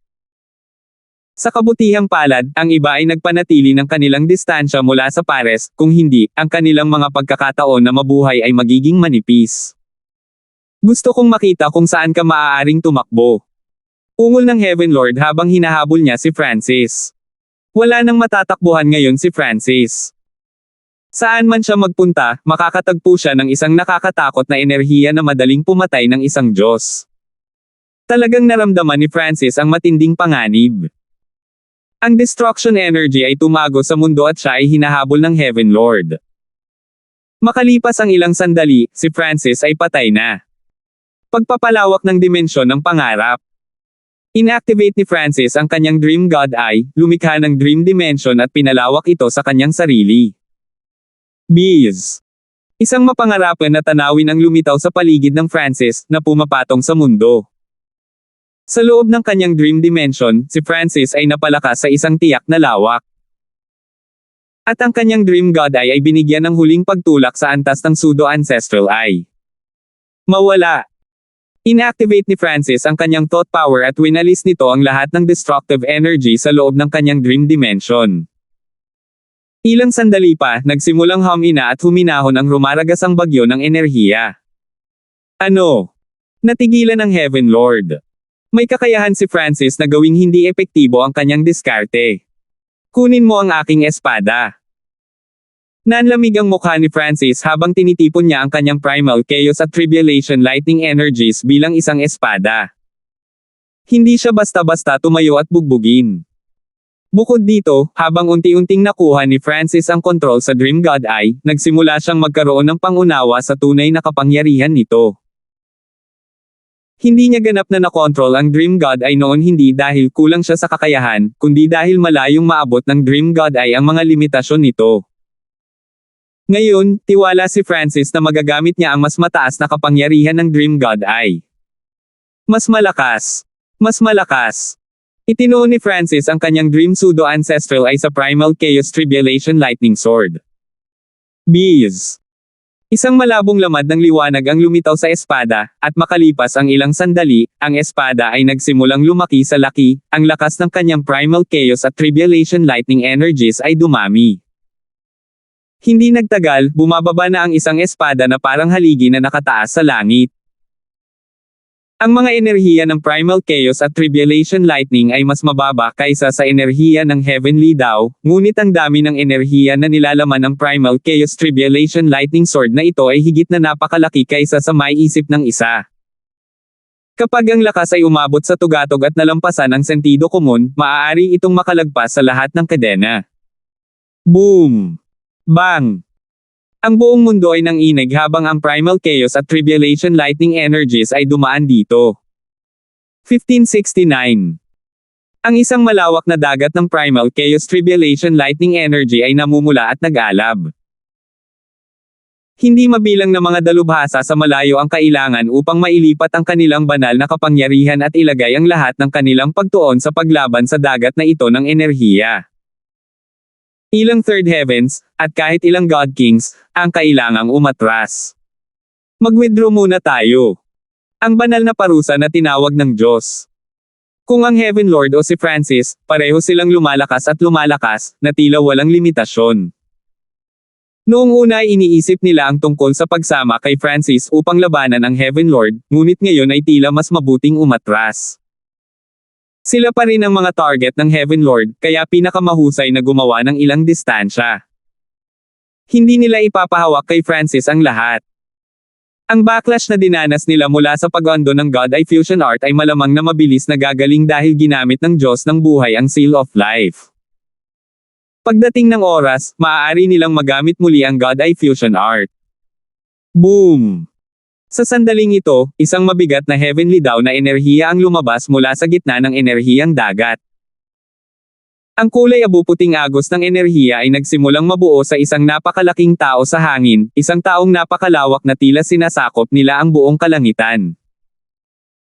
Sa kabutihang palad, ang iba ay nagpanatili ng kanilang distansya mula sa pares, kung hindi, ang kanilang mga pagkakataon na mabuhay ay magiging manipis. Gusto kong makita kung saan ka maaaring tumakbo. Ungol ng Heaven Lord habang hinahabol niya si Francis. Wala nang matatakbuhan ngayon si Francis. Saan man siya magpunta, makakatagpo siya ng isang nakakatakot na enerhiya na madaling pumatay ng isang Diyos. Talagang naramdaman ni Francis ang matinding panganib. Ang destruction energy ay tumago sa mundo at siya ay hinahabol ng Heaven Lord. Makalipas ang ilang sandali, si Francis ay patay na. Pagpapalawak ng dimensyon ng pangarap. Inactivate ni Francis ang kanyang Dream God Eye, lumikha ng Dream Dimension at pinalawak ito sa kanyang sarili. Bees. Isang mapangarapan na tanawin ang lumitaw sa paligid ng Francis, na pumapatong sa mundo. Sa loob ng kanyang Dream Dimension, si Francis ay napalakas sa isang tiyak na lawak. At ang kanyang Dream God Eye ay binigyan ng huling pagtulak sa antas ng Pseudo-Ancestral Eye. Mawala. Inactivate ni Francis ang kanyang thought power at winalis nito ang lahat ng destructive energy sa loob ng kanyang Dream Dimension. Ilang sandali pa, nagsimulang humina at huminahon ang rumaragasang bagyo ng enerhiya. Ano? Natigilan ng Heaven Lord. May kakayahan si Francis na gawing hindi epektibo ang kanyang diskarte. Kunin mo ang aking espada. Nanlamig ang mukha ni Francis habang tinitipon niya ang kanyang Primal Chaos at Tribulation Lightning Energies bilang isang espada. Hindi siya basta-basta tumayo at bugbugin. Bukod dito, habang unti-unting nakuha ni Francis ang kontrol sa Dream God Eye, nagsimula siyang magkaroon ng pangunawa sa tunay na kapangyarihan nito. Hindi niya ganap na nakontrol ang Dream God Eye noon hindi dahil kulang siya sa kakayahan, kundi dahil malayong maabot ng Dream God Eye ang mga limitasyon nito. Ngayon, tiwala si Francis na magagamit niya ang mas mataas na kapangyarihan ng Dream God Eye. Mas malakas. Mas malakas. Itinuon ni Francis ang kanyang Dream Pseudo-Ancestral Eye sa Primal Chaos Tribulation Lightning Sword. Bees. Isang malabong lamad ng liwanag ang lumitaw sa espada, at makalipas ang ilang sandali, ang espada ay nagsimulang lumaki sa laki, ang lakas ng kanyang Primal Chaos at Tribulation Lightning Energies ay dumami. Hindi nagtagal, bumababa na ang isang espada na parang haligi na nakataas sa langit. Ang mga enerhiya ng Primal Chaos at Tribulation Lightning ay mas mababa kaysa sa enerhiya ng Heavenly Daw, ngunit ang dami ng enerhiya na nilalaman ng Primal Chaos Tribulation Lightning Sword na ito ay higit na napakalaki kaysa sa may isip ng isa. Kapag ang lakas ay umabot sa tugatog at nalampasan ang sentido komun, maaari itong makalagpas sa lahat ng kadena. Boom! Bang! Ang buong mundo ay nanginig habang ang Primal Chaos at Tribulation Lightning Energies ay dumaan dito. 1569. Ang isang malawak na dagat ng Primal Chaos Tribulation Lightning Energy ay namumula at nag-alab. Hindi mabilang na mga dalubhasa sa malayo ang kailangan upang mailipat ang kanilang banal na kapangyarihan at ilagay ang lahat ng kanilang pagtuon sa paglaban sa dagat na ito ng enerhiya. Ilang Third Heavens, at kahit ilang God Kings, ang kailangang umatras. Mag-withdraw muna tayo. Ang banal na parusa na tinawag ng Diyos. Kung ang Heaven Lord o si Francis, pareho silang lumalakas at lumalakas, na tila walang limitasyon. Noong una ay iniisip nila ang tungkol sa pagsama kay Francis upang labanan ang Heaven Lord, ngunit ngayon ay tila mas mabuting umatras. Sila pa rin ang mga target ng Heaven Lord, kaya pinakamahusay na gumawa ng ilang distansya. Hindi nila ipapahawak kay Francis ang lahat. Ang backlash na dinanas nila mula sa pag-undo ng God Eye Fusion Art ay malamang na mabilis na gagaling dahil ginamit ng Diyos ng buhay ang Seal of Life. Pagdating ng oras, maaari nilang magamit muli ang God Eye Fusion Art. Boom! Sa sandaling ito, isang mabigat na heavenly daw na enerhiya ang lumabas mula sa gitna ng enerhiyang dagat. Ang kulay abu-puting agos ng enerhiya ay nagsimulang mabuo sa isang napakalaking tao sa hangin, isang taong napakalawak na tila sinasakop nila ang buong kalangitan.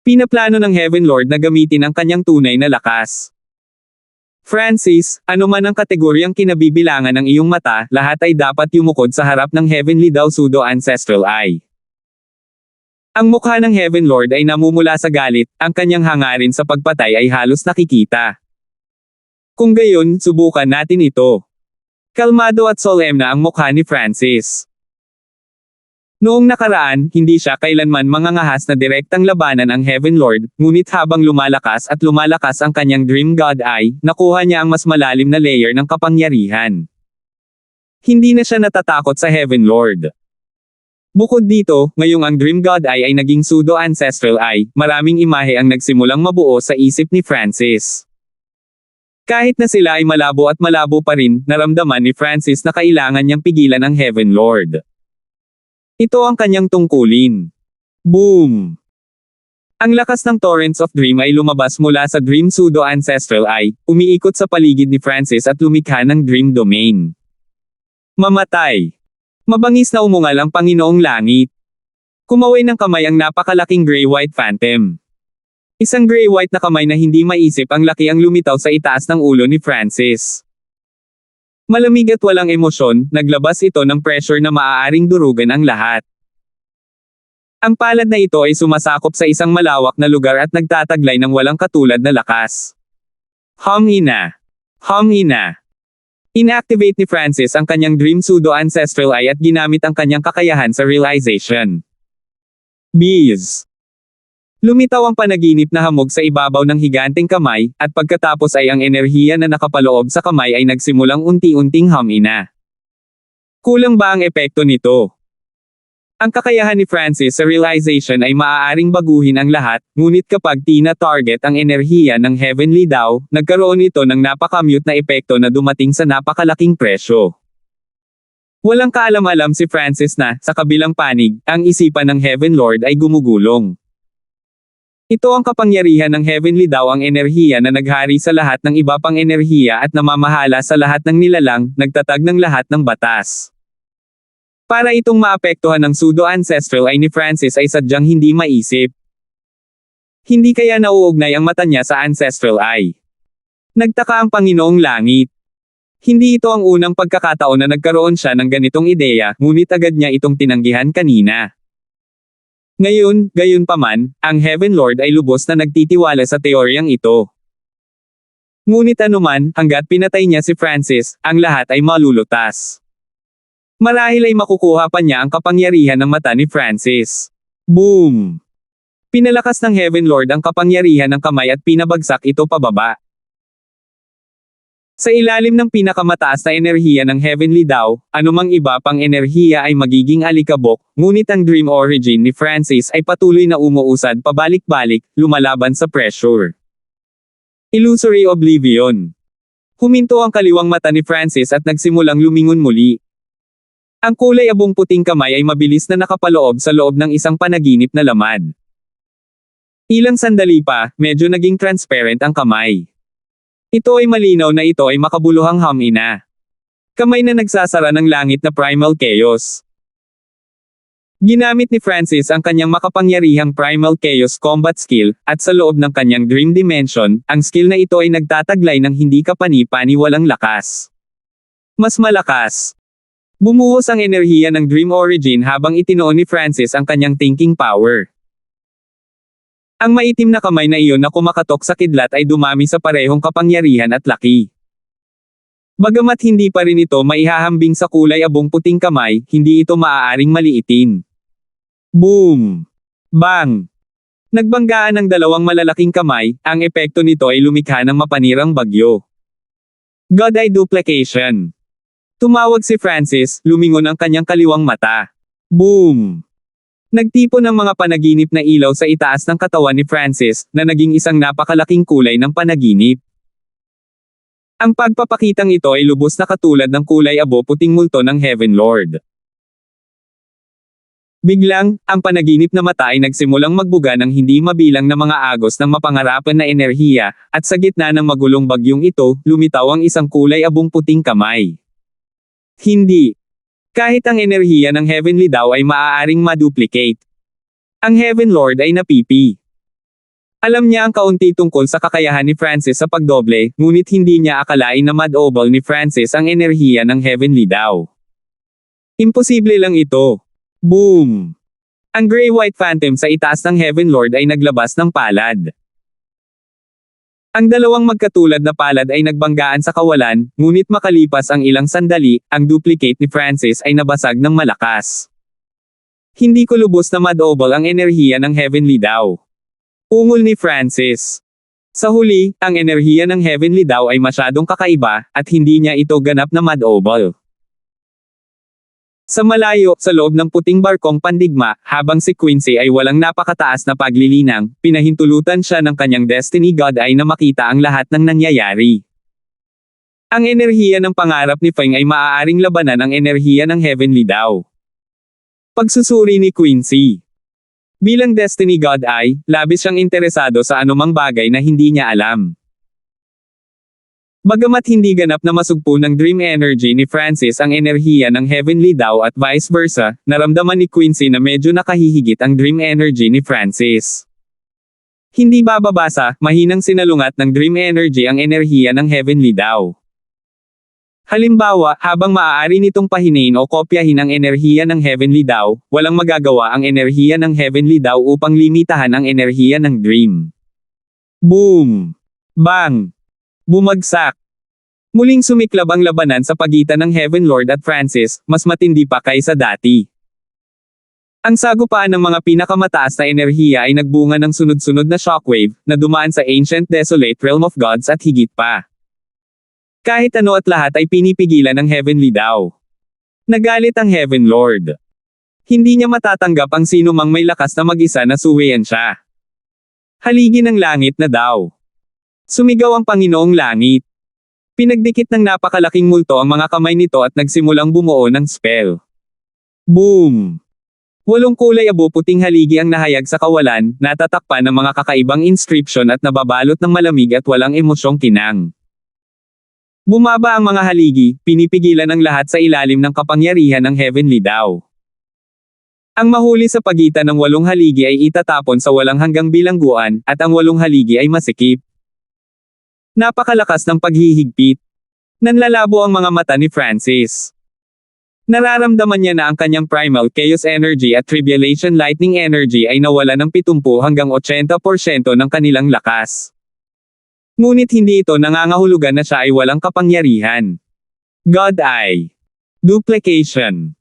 Pinaplano ng Heaven Lord na gamitin ang kanyang tunay na lakas. Francis, anuman ang kategoryang kinabibilangan ng iyong mata, lahat ay dapat yumukod sa harap ng Heavenly Daw Pseudo-Ancestral Eye. Ang mukha ng Heaven Lord ay namumula sa galit, ang kanyang hangarin sa pagpatay ay halos nakikita. Kung gayon, subukan natin ito. Kalmado at solemn na ang mukha ni Francis. Noong nakaraan, hindi siya kailanman mangangahas na direktang labanan ang Heaven Lord, ngunit habang lumalakas at lumalakas ang kanyang Dream God Eye, nakuha niya ang mas malalim na layer ng kapangyarihan. Hindi na siya natatakot sa Heaven Lord. Bukod dito, ngayong ang Dream God Eye ay naging pseudo-ancestral eye, maraming imahe ang nagsimulang mabuo sa isip ni Francis. Kahit na sila ay malabo at malabo pa rin, naramdaman ni Francis na kailangan niyang pigilan ang Heaven Lord. Ito ang kanyang tungkulin. Boom! Ang lakas ng Torrents of Dream ay lumabas mula sa Dream Pseudo-Ancestral Eye, umiikot sa paligid ni Francis at lumikha ng Dream Domain. Mamatay! Mabangis na umungal ang Panginoong Langit. Kumaway ng kamay ang napakalaking gray-white phantom. Isang gray-white na kamay na hindi maisip ang laki ang lumitaw sa itaas ng ulo ni Francis. Malamig at walang emosyon, naglabas ito ng pressure na maaaring durugan ang lahat. Ang palad na ito ay sumasakop sa isang malawak na lugar at nagtataglay ng walang katulad na lakas. Hangina! Hangina! Inactivate ni Francis ang kanyang Dream Pseudo-Ancestral Eye at ginamit ang kanyang kakayahan sa realization. Bees! Lumitaw ang panaginip na hamog sa ibabaw ng higanteng kamay, at pagkatapos ay ang enerhiya na nakapaloob sa kamay ay nagsimulang unti-unting humina. Kulang ba ang epekto nito? Ang kakayahan ni Francis sa realization ay maaaring baguhin ang lahat, ngunit kapag tina-target ang enerhiya ng Heavenly Dao, nagkaroon ito ng napaka-mute na epekto na dumating sa napakalaking presyo. Walang kaalam-alam si Francis na, sa kabilang panig, ang isipan ng Heaven Lord ay gumugulong. Ito ang kapangyarihan ng Heavenly Dao, ang enerhiya na naghari sa lahat ng iba pang enerhiya at namamahala sa lahat ng nilalang, nagtatag ng lahat ng batas. Para itong maapektuhan ng pseudo-ancestral eye ni Francis ay sadyang hindi maisip. Hindi kaya nauugnay ang mata niya sa ancestral eye. Nagtaka ang Panginoong Langit. Hindi ito ang unang pagkakataon na nagkaroon siya ng ganitong ideya, ngunit agad niya itong tinanggihan kanina. Ngayon, gayunpaman, ang Heaven Lord ay lubos na nagtitiwala sa teoryang ito. Ngunit anuman, hanggat pinatay niya si Francis, ang lahat ay malulutas. Marahil ay makukuha pa niya ang kapangyarihan ng mata ni Francis. Boom! Pinalakas ng Heaven Lord ang kapangyarihan ng kamay at pinabagsak ito pababa. Sa ilalim ng pinakamataas na enerhiya ng Heavenly Dao, anumang iba pang enerhiya ay magiging alikabok, ngunit ang Dream Origin ni Francis ay patuloy na umuusad pabalik-balik, lumalaban sa pressure. Illusory Oblivion. Huminto ang kaliwang mata ni Francis at nagsimulang lumingon muli. Ang kulay abong puting kamay ay mabilis na nakapaloob sa loob ng isang panaginip na lamad. Ilang sandali pa, medyo naging transparent ang kamay. Ito ay malinaw na ito ay makabuluhang hamina. Kamay na nagsasara ng langit na primal chaos. Ginamit ni Francis ang kanyang makapangyarihang primal chaos combat skill, at sa loob ng kanyang dream dimension, ang skill na ito ay nagtataglay ng hindi kapani-pani walang lakas. Mas malakas. Bumuhos ang enerhiya ng Dream Origin habang itinoon ni Francis ang kanyang thinking power. Ang maitim na kamay na iyon na kumakatok sa kidlat ay dumami sa parehong kapangyarihan at laki. Bagamat hindi pa rin ito maihahambing sa kulay abong puting kamay, hindi ito maaaring maliitin. Boom! Bang! Nagbanggaan ng dalawang malalaking kamay, ang epekto nito ay lumikha ng mapanirang bagyo. God Eye Duplication. Tumawag si Francis, lumingon ang kanyang kaliwang mata. Boom! Nagtipon ng mga panaginip na ilaw sa itaas ng katawan ni Francis, na naging isang napakalaking kulay ng panaginip. Ang pagpapakitang ito ay lubos na katulad ng kulay abo puting multo ng Heaven Lord. Biglang, ang panaginip na mata ay nagsimulang magbuga ng hindi mabilang na mga agos ng mapangarapan na enerhiya, at sa gitna ng magulong bagyong ito, lumitaw ang isang kulay abong puting kamay. Hindi. Kahit ang enerhiya ng Heavenly Dao ay maaaring maduplicate. Ang Heaven Lord ay napipi. Alam niya ang kaunti tungkol sa kakayahan ni Francis sa pagdoble, ngunit hindi niya akalain na madobble ni Francis ang enerhiya ng Heavenly Dao. Imposible lang ito. Boom! Ang gray-white phantom sa itaas ng Heaven Lord ay naglabas ng palad. Ang dalawang magkatulad na palad ay nagbanggaan sa kawalan, ngunit makalipas ang ilang sandali, ang duplicate ni Francis ay nabasag ng malakas. Hindi ko lubos na madobble ang enerhiya ng Heavenly Dao. Ungol ni Francis. Sa huli, ang enerhiya ng Heavenly Dao ay masyadong kakaiba, at hindi niya ito ganap na madobble. Sa malayo, sa loob ng puting barkong pandigma, habang si Quincy ay walang napakataas na paglilinang, pinahintulutan siya ng kanyang destiny god ay na makita ang lahat ng nangyayari. Ang enerhiya ng pangarap ni Feng ay maaaring labanan ang enerhiya ng Heavenly Dao. Pagsusuri ni Quincy. Bilang destiny god ay, labis siyang interesado sa anumang bagay na hindi niya alam. Bagamat hindi ganap na masugpo ng dream energy ni Francis ang enerhiya ng Heavenly Dao at vice versa, naramdaman ni Quincy na medyo nakahihigit ang dream energy ni Francis. Hindi bababasa, mahinang sinalungat ng dream energy ang enerhiya ng Heavenly Dao. Halimbawa, habang maaari nitong pahinain o kopyahin ang enerhiya ng Heavenly Dao, walang magagawa ang enerhiya ng Heavenly Dao upang limitahan ang enerhiya ng dream. Boom! Bang! Bumagsak. Muling sumiklab ang labanan sa pagitan ng Heaven Lord at Francis, mas matindi pa kaysa dati. Ang sagupaan ng mga pinakamataas na enerhiya ay nagbunga ng sunod-sunod na shockwave, na dumaan sa ancient desolate realm of gods at higit pa. Kahit ano at lahat ay pinipigilan ng Heavenly Dao. Nagalit ang Heaven Lord. Hindi niya matatanggap ang sino mang may lakas na mag-isa na suwayan siya. Haligi ng langit na daw. Sumigaw ang Panginoong Langit. Pinagdikit ng napakalaking multo ang mga kamay nito at nagsimulang bumuo ng spell. Boom! 8 kulay abo puting haligi ang nahayag sa kawalan, natatakpan ng mga kakaibang inscription at nababalot ng malamig at walang emosyong kinang. Bumaba ang mga haligi, pinipigilan ang lahat sa ilalim ng kapangyarihan ng Heavenly Dao. Ang mahuli sa pagitan ng 8 haligi ay itatapon sa walang hanggang bilangguan, at ang 8 haligi ay masikip. Napakalakas ng paghihigpit. Nanlalabo ang mga mata ni Francis. Nararamdaman niya na ang kanyang primal chaos energy at tribulation lightning energy ay nawala ng 70 hanggang 80% ng kanilang lakas. Ngunit hindi ito nangangahulugan na siya ay walang kapangyarihan. God Eye. Duplication.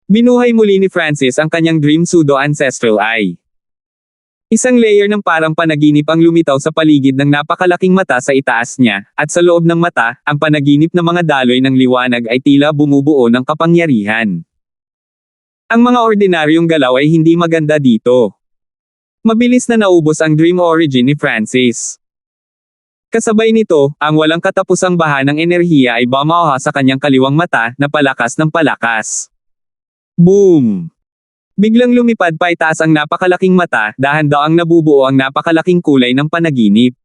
Binuhay muli ni Francis ang kanyang dream pseudo-ancestral eye. Isang layer ng parang panaginip ang lumitaw sa paligid ng napakalaking mata sa itaas niya, at sa loob ng mata, ang panaginip na mga daloy ng liwanag ay tila bumubuo ng kapangyarihan. Ang mga ordinaryong galaw ay hindi maganda dito. Mabilis na naubos ang dream origin ni Francis. Kasabay nito, ang walang katapusang baha ng enerhiya ay bumaha sa kanyang kaliwang mata, na palakas ng palakas. Boom! Biglang lumipad pa itaas ang napakalaking mata, dahan-daang nabubuo ang napakalaking kulay ng panaginip.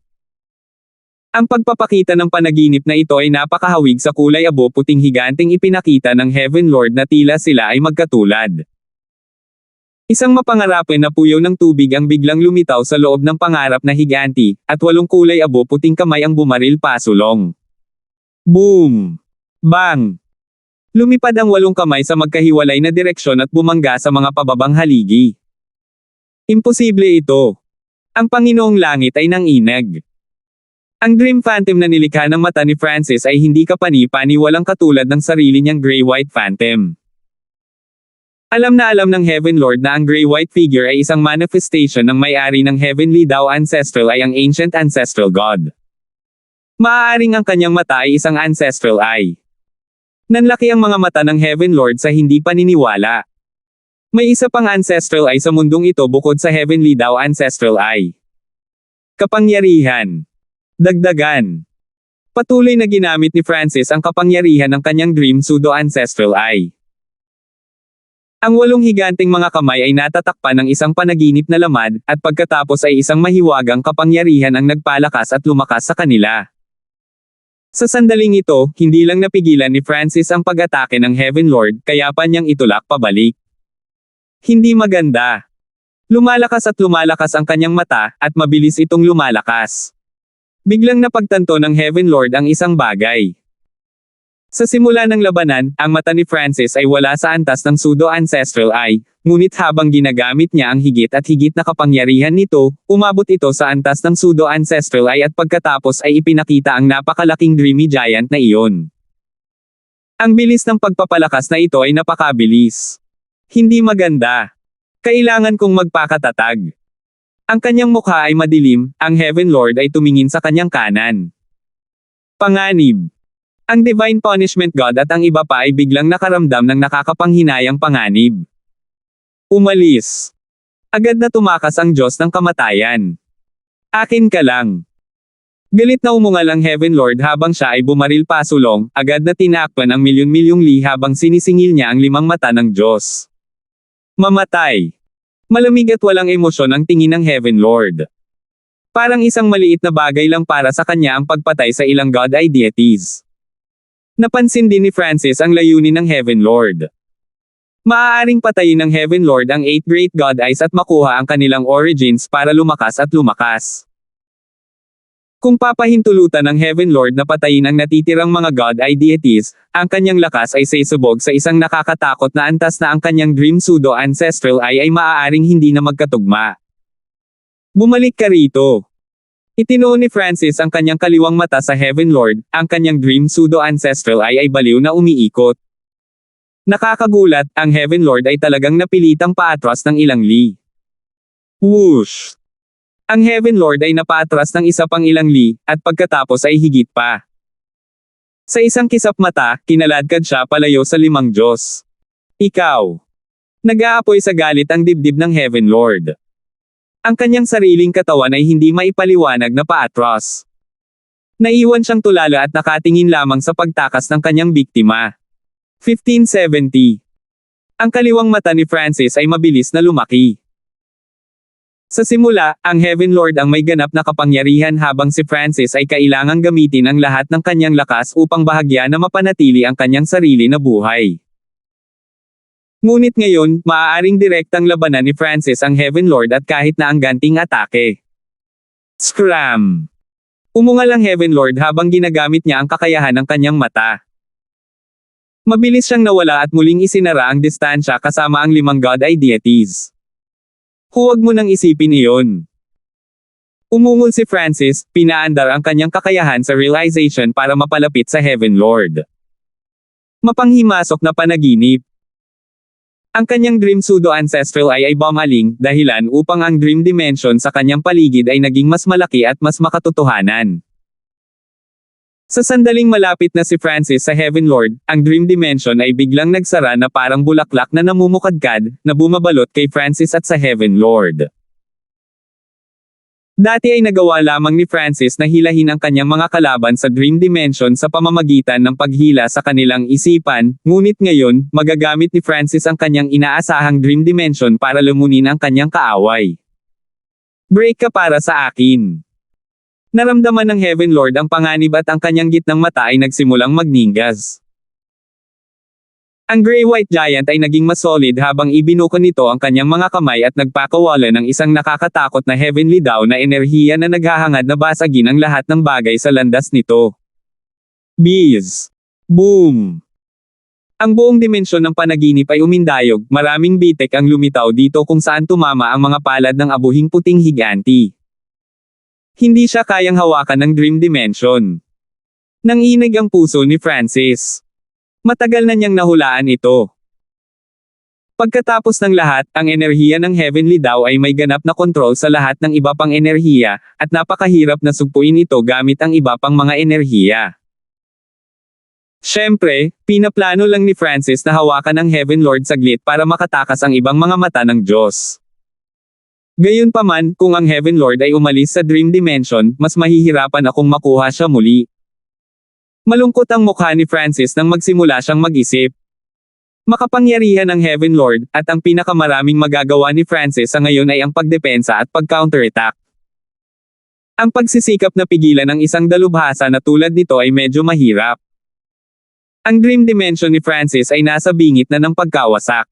Ang pagpapakita ng panaginip na ito ay napakahawig sa kulay abo puting higanteng ipinakita ng Heaven Lord na tila sila ay magkatulad. Isang mapangarapin na puyaw ng tubig ang biglang lumitaw sa loob ng pangarap na higanti, at 8 kulay abo puting kamay ang bumaril pasulong. Boom! Bang! Lumipad ang 8 kamay sa magkahiwalay na direksyon at bumangga sa mga pababang haligi. Imposible ito. Ang Panginoong Langit ay nanginag. Ang Dream Phantom na nilikha ng mata ni Francis ay hindi kapani-pani walang katulad ng sarili niyang Grey-White Phantom. Alam na alam ng Heaven Lord na ang Grey-White figure ay isang manifestation ng may-ari ng Heavenly Dao Ancestral ay ang Ancient Ancestral God. Maaaring ang kanyang mata ay isang ancestral eye. Nanlaki ang mga mata ng Heaven Lord sa hindi paniniwala. May isa pang ancestral eye sa mundong ito bukod sa Heavenly Dao Ancestral Eye. Kapangyarihan. Dagdagan. Patuloy na ginamit ni Francis ang kapangyarihan ng kanyang dream pseudo-ancestral eye. Ang 8 higanteng mga kamay ay natatakpan ng isang panaginip na lamad, at pagkatapos ay isang mahiwagang kapangyarihan ang nagpalakas at lumakas sa kanila. Sa sandaling ito, hindi lang napigilan ni Francis ang pag-atake ng Heaven Lord, kaya pa niyang itulak pabalik. Hindi maganda. Lumalakas at lumalakas ang kanyang mata, at mabilis itong lumalakas. Biglang napagtanto ng Heaven Lord ang isang bagay. Sa simula ng labanan, ang mata ni Francis ay wala sa antas ng pseudo-ancestral eye, ngunit habang ginagamit niya ang higit at higit na kapangyarihan nito, umabot ito sa antas ng pseudo-ancestral eye at pagkatapos ay ipinakita ang napakalaking dreamy giant na iyon. Ang bilis ng pagpapalakas na ito ay napakabilis. Hindi maganda. Kailangan kong magpakatatag. Ang kanyang mukha ay madilim, ang Heaven Lord ay tumingin sa kanyang kanan. Panganib. Ang Divine Punishment God at ang iba pa ay biglang nakaramdam ng nakakapanghinayang panganib. Umalis. Agad na tumakas ang Diyos ng kamatayan. Akin ka lang. Galit na umungal ang Heaven Lord habang siya ay bumaril pasulong, agad na tinakpan ang milyon-milyong li habang sinisingil niya ang 5 mata ng Diyos. Mamatay. Malamig at walang emosyon ang tingin ng Heaven Lord. Parang isang maliit na bagay lang para sa kanya ang pagpatay sa ilang God ay deities. Napansin din ni Francis ang layunin ng Heaven Lord. Maaaring patayin ng Heaven Lord ang 8 Great God Eyes at makuha ang kanilang origins para lumakas at lumakas. Kung papahintulutan ng Heaven Lord na patayin ang natitirang mga God Eye deities, ang kanyang lakas ay sasabog sa isang nakakatakot na antas na ang kanyang Dream Pseudo-Ancestral Eye ay maaaring hindi na magkatugma. Bumalik ka rito. Itinuon ni Francis ang kanyang kaliwang mata sa Heaven Lord, ang kanyang Dream Pseudo-Ancestral Eye ay baliw na umiikot. Nakakagulat, ang Heaven Lord ay talagang napilitang paatras ng ilang li. Whoosh! Ang Heaven Lord ay napaatras ng isa pang ilang li, at pagkatapos ay higit pa. Sa isang kisap mata, kinaladkad siya palayo sa 5 Diyos. Ikaw. Nag-aapoy sa galit ang dibdib ng Heaven Lord. Ang kanyang sariling katawan ay hindi maipaliwanag na paatras. Naiwan siyang tulala at nakatingin lamang sa pagtakas ng kanyang biktima. 1570. Ang kaliwang mata ni Francis ay mabilis na lumaki. Sa simula, ang Heaven Lord ang may ganap na kapangyarihan habang si Francis ay kailangang gamitin ang lahat ng kanyang lakas upang bahagya na mapanatili ang kanyang sarili na buhay. Ngunit ngayon, maaaring direktang labanan ni Francis ang Heaven Lord at kahit na ang ganting atake. Scram! Umungal ang Heaven Lord habang ginagamit niya ang kakayahan ng kanyang mata. Mabilis siyang nawala at muling isinara ang distansya kasama ang 5 God Eye deities. Huwag mo nang isipin iyon. Umungol si Francis, pinaandar ang kanyang kakayahan sa realization para mapalapit sa Heaven Lord. Mapanghimasok na panaginip. Ang kanyang Dream Pseudo-Ancestral Eye ay bumaling, dahilan upang ang Dream Dimension sa kanyang paligid ay naging mas malaki at mas makatotohanan. Sa sandaling malapit na si Francis sa Heaven Lord, ang Dream Dimension ay biglang nagsara na parang bulaklak na namumukadkad, na bumabalot kay Francis at sa Heaven Lord. Dati ay nagawa lamang ni Francis na hilahin ang kanyang mga kalaban sa Dream Dimension sa pamamagitan ng paghila sa kanilang isipan, ngunit ngayon, magagamit ni Francis ang kanyang inaasahang Dream Dimension para lumunin ang kanyang kaaway. Break ka para sa akin. Naramdaman ng Heaven Lord ang panganib at ang kanyang gitnang mata ay nagsimulang magningas. Ang Grey-White Giant ay naging mas solid habang ibinuko nito ang kanyang mga kamay at nagpakawala ng isang nakakatakot na heavenly daw na enerhiya na naghahangad na basagin ang lahat ng bagay sa landas nito. Bees! Boom! Ang buong dimensyon ng panaginip ay umindayog, maraming bitek ang lumitaw dito kung saan tumama ang mga palad ng abuhing puting higanti. Hindi siya kayang hawakan ng Dream Dimension. Nanginig ang puso ni Francis. Matagal na niyang nahulaan ito. Pagkatapos ng lahat, ang enerhiya ng Heavenly daw ay may ganap na kontrol sa lahat ng iba pang enerhiya, at napakahirap na sugpuin ito gamit ang iba pang mga enerhiya. Siyempre, pinaplano lang ni Francis na hawakan ang Heaven Lord saglit para makatakas ang ibang mga mata ng Diyos. Gayunpaman, kung ang Heaven Lord ay umalis sa Dream Dimension, mas mahihirapan akong makuha siya muli. Malungkot ang mukha ni Francis nang magsimula siyang mag-isip. Makapangyarihan ang Heaven Lord, at ang pinakamaraming magagawa ni Francis sa ngayon ay ang pagdepensa at pag-counterattack. Ang pagsisikap na pigilan ng isang dalubhasa na tulad nito ay medyo mahirap. Ang Dream Dimension ni Francis ay nasa bingit na ng pagkawasak.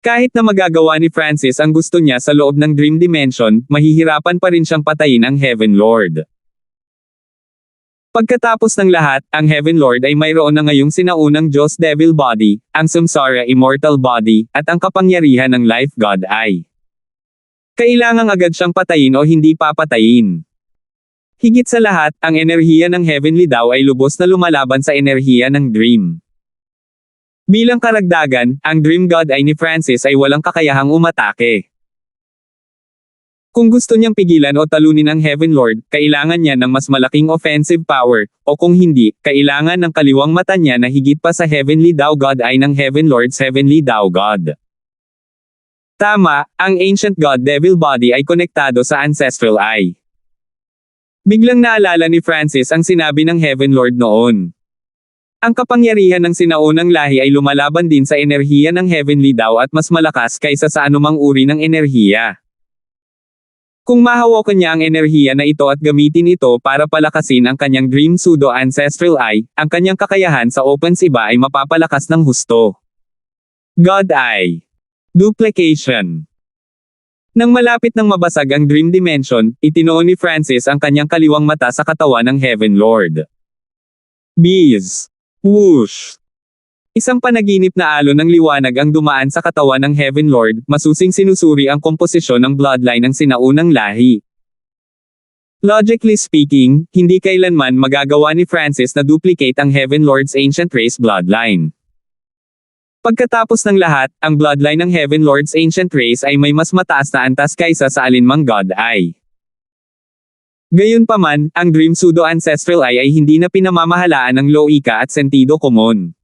Kahit na magagawa ni Francis ang gusto niya sa loob ng Dream Dimension, mahihirapan pa rin siyang patayin ang Heaven Lord. Pagkatapos ng lahat, ang Heaven Lord ay mayroon na ngayong sinaunang Diyos Devil Body, ang Samsara Immortal Body, at ang kapangyarihan ng Life God Eye. Kailangang agad siyang patayin o hindi papatayin. Higit sa lahat, ang enerhiya ng Heavenly daw ay lubos na lumalaban sa enerhiya ng Dream. Bilang karagdagan, ang Dream God Eye ni Francis ay walang kakayahang umatake. Kung gusto niyang pigilan o talunin ang Heaven Lord, kailangan niya ng mas malaking offensive power, o kung hindi, kailangan ng kaliwang mata niya na higit pa sa Heavenly Dao God Eye ng Heaven Lord's Heavenly Dao God. Tama, ang Ancient God Devil Body ay konektado sa Ancestral Eye. Biglang naalala ni Francis ang sinabi ng Heaven Lord noon. Ang kapangyarihan ng sinaunang lahi ay lumalaban din sa enerhiya ng Heavenly Dao at mas malakas kaysa sa anumang uri ng enerhiya. Kung mahawakan niya ang enerhiya na ito at gamitin ito para palakasin ang kanyang Dream Pseudo Ancestral Eye, ang kanyang kakayahan sa Opens Iba ay mapapalakas ng husto. God Eye. Duplication. Nang malapit ng mabasag ang Dream Dimension, itinuon ni Francis ang kanyang kaliwang mata sa katawan ng Heaven Lord. Bees. Whoosh. Isang panaginip na alon ng liwanag ang dumaan sa katawan ng Heaven Lord, masusing sinusuri ang komposisyon ng bloodline ng sinaunang lahi. Logically speaking, hindi kailanman magagawa ni Francis na duplicate ang Heaven Lord's ancient race bloodline. Pagkatapos ng lahat, ang bloodline ng Heaven Lord's ancient race ay may mas mataas na antas kaysa sa alinmang God Eye. Gayunpaman, ang Dream Pseudo Ancestral Eye ay hindi na pinamamahalaan ng loika at sentido komon.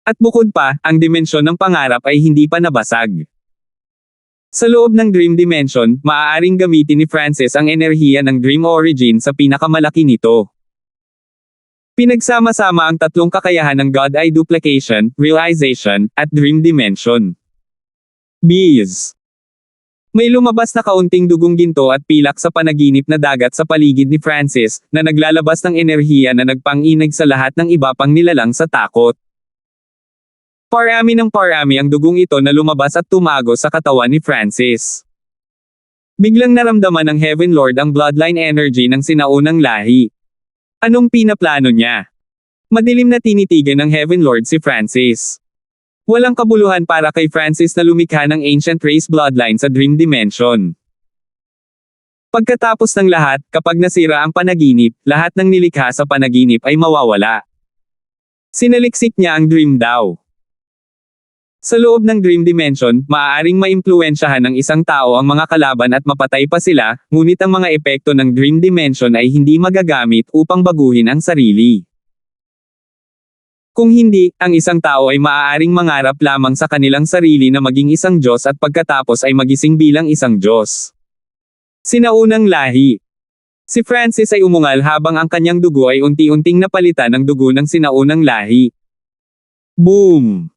At bukod pa, ang dimensyon ng pangarap ay hindi pa nabasag. Sa loob ng Dream Dimension, maaaring gamitin ni Francis ang enerhiya ng Dream Origin sa pinakamalaki nito. Pinagsama-sama ang tatlong kakayahan ng God Eye Duplication, Realization, at Dream Dimension. Bees. May lumabas na kaunting dugong ginto at pilak sa panaginip na dagat sa paligid ni Francis, na naglalabas ng enerhiya na nagpang-inig sa lahat ng iba pang nilalang sa takot. Parami ng parami ang dugong ito na lumabas at tumago sa katawan ni Francis. Biglang naramdaman ng Heaven Lord ang bloodline energy ng sinaunang lahi. Anong pinaplano niya? Madilim na tinitigan ng Heaven Lord si Francis. Walang kabuluhan para kay Francis na lumikha ng ancient race bloodline sa Dream Dimension. Pagkatapos ng lahat, kapag nasira ang panaginip, lahat ng nilikha sa panaginip ay mawawala. Sinaliksik niya ang Dream Dao. Sa loob ng Dream Dimension, maaaring maimpluwensyahan ng isang tao ang mga kalaban at mapatay pa sila, ngunit ang mga epekto ng Dream Dimension ay hindi magagamit upang baguhin ang sarili. Kung hindi, ang isang tao ay maaaring mangarap lamang sa kanilang sarili na maging isang Diyos at pagkatapos ay magising bilang isang Diyos. Sinaunang lahi. Si Francis ay umungal habang ang kanyang dugo ay unti-unting napalitan ng dugo ng sinaunang lahi. Boom!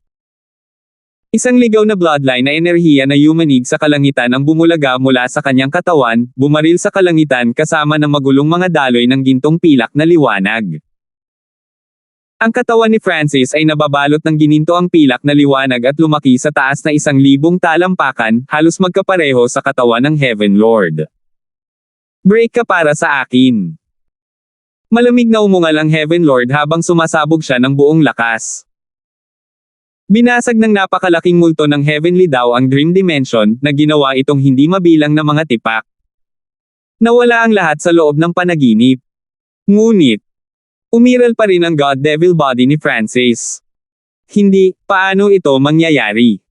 Isang ligaw na bloodline na enerhiya na yumanig sa kalangitan ang bumulaga mula sa kanyang katawan, bumaril sa kalangitan kasama ng magulong mga daloy ng gintong pilak na liwanag. Ang katawan ni Francis ay nababalot ng ginintoang pilak na liwanag at lumaki sa taas na 1,000 talampakan, halos magkapareho sa katawan ng Heaven Lord. Break ka para sa akin. Malamig na umungal ang Heaven Lord habang sumasabog siya ng buong lakas. Binasag ng napakalaking multo ng Heavenly Dao ang Dream Dimension, na ginawa itong hindi mabilang na mga tipak. Nawala ang lahat sa loob ng panaginip. Ngunit, umiral pa rin ang God Devil Body ni Francis. Hindi, paano ito mangyayari?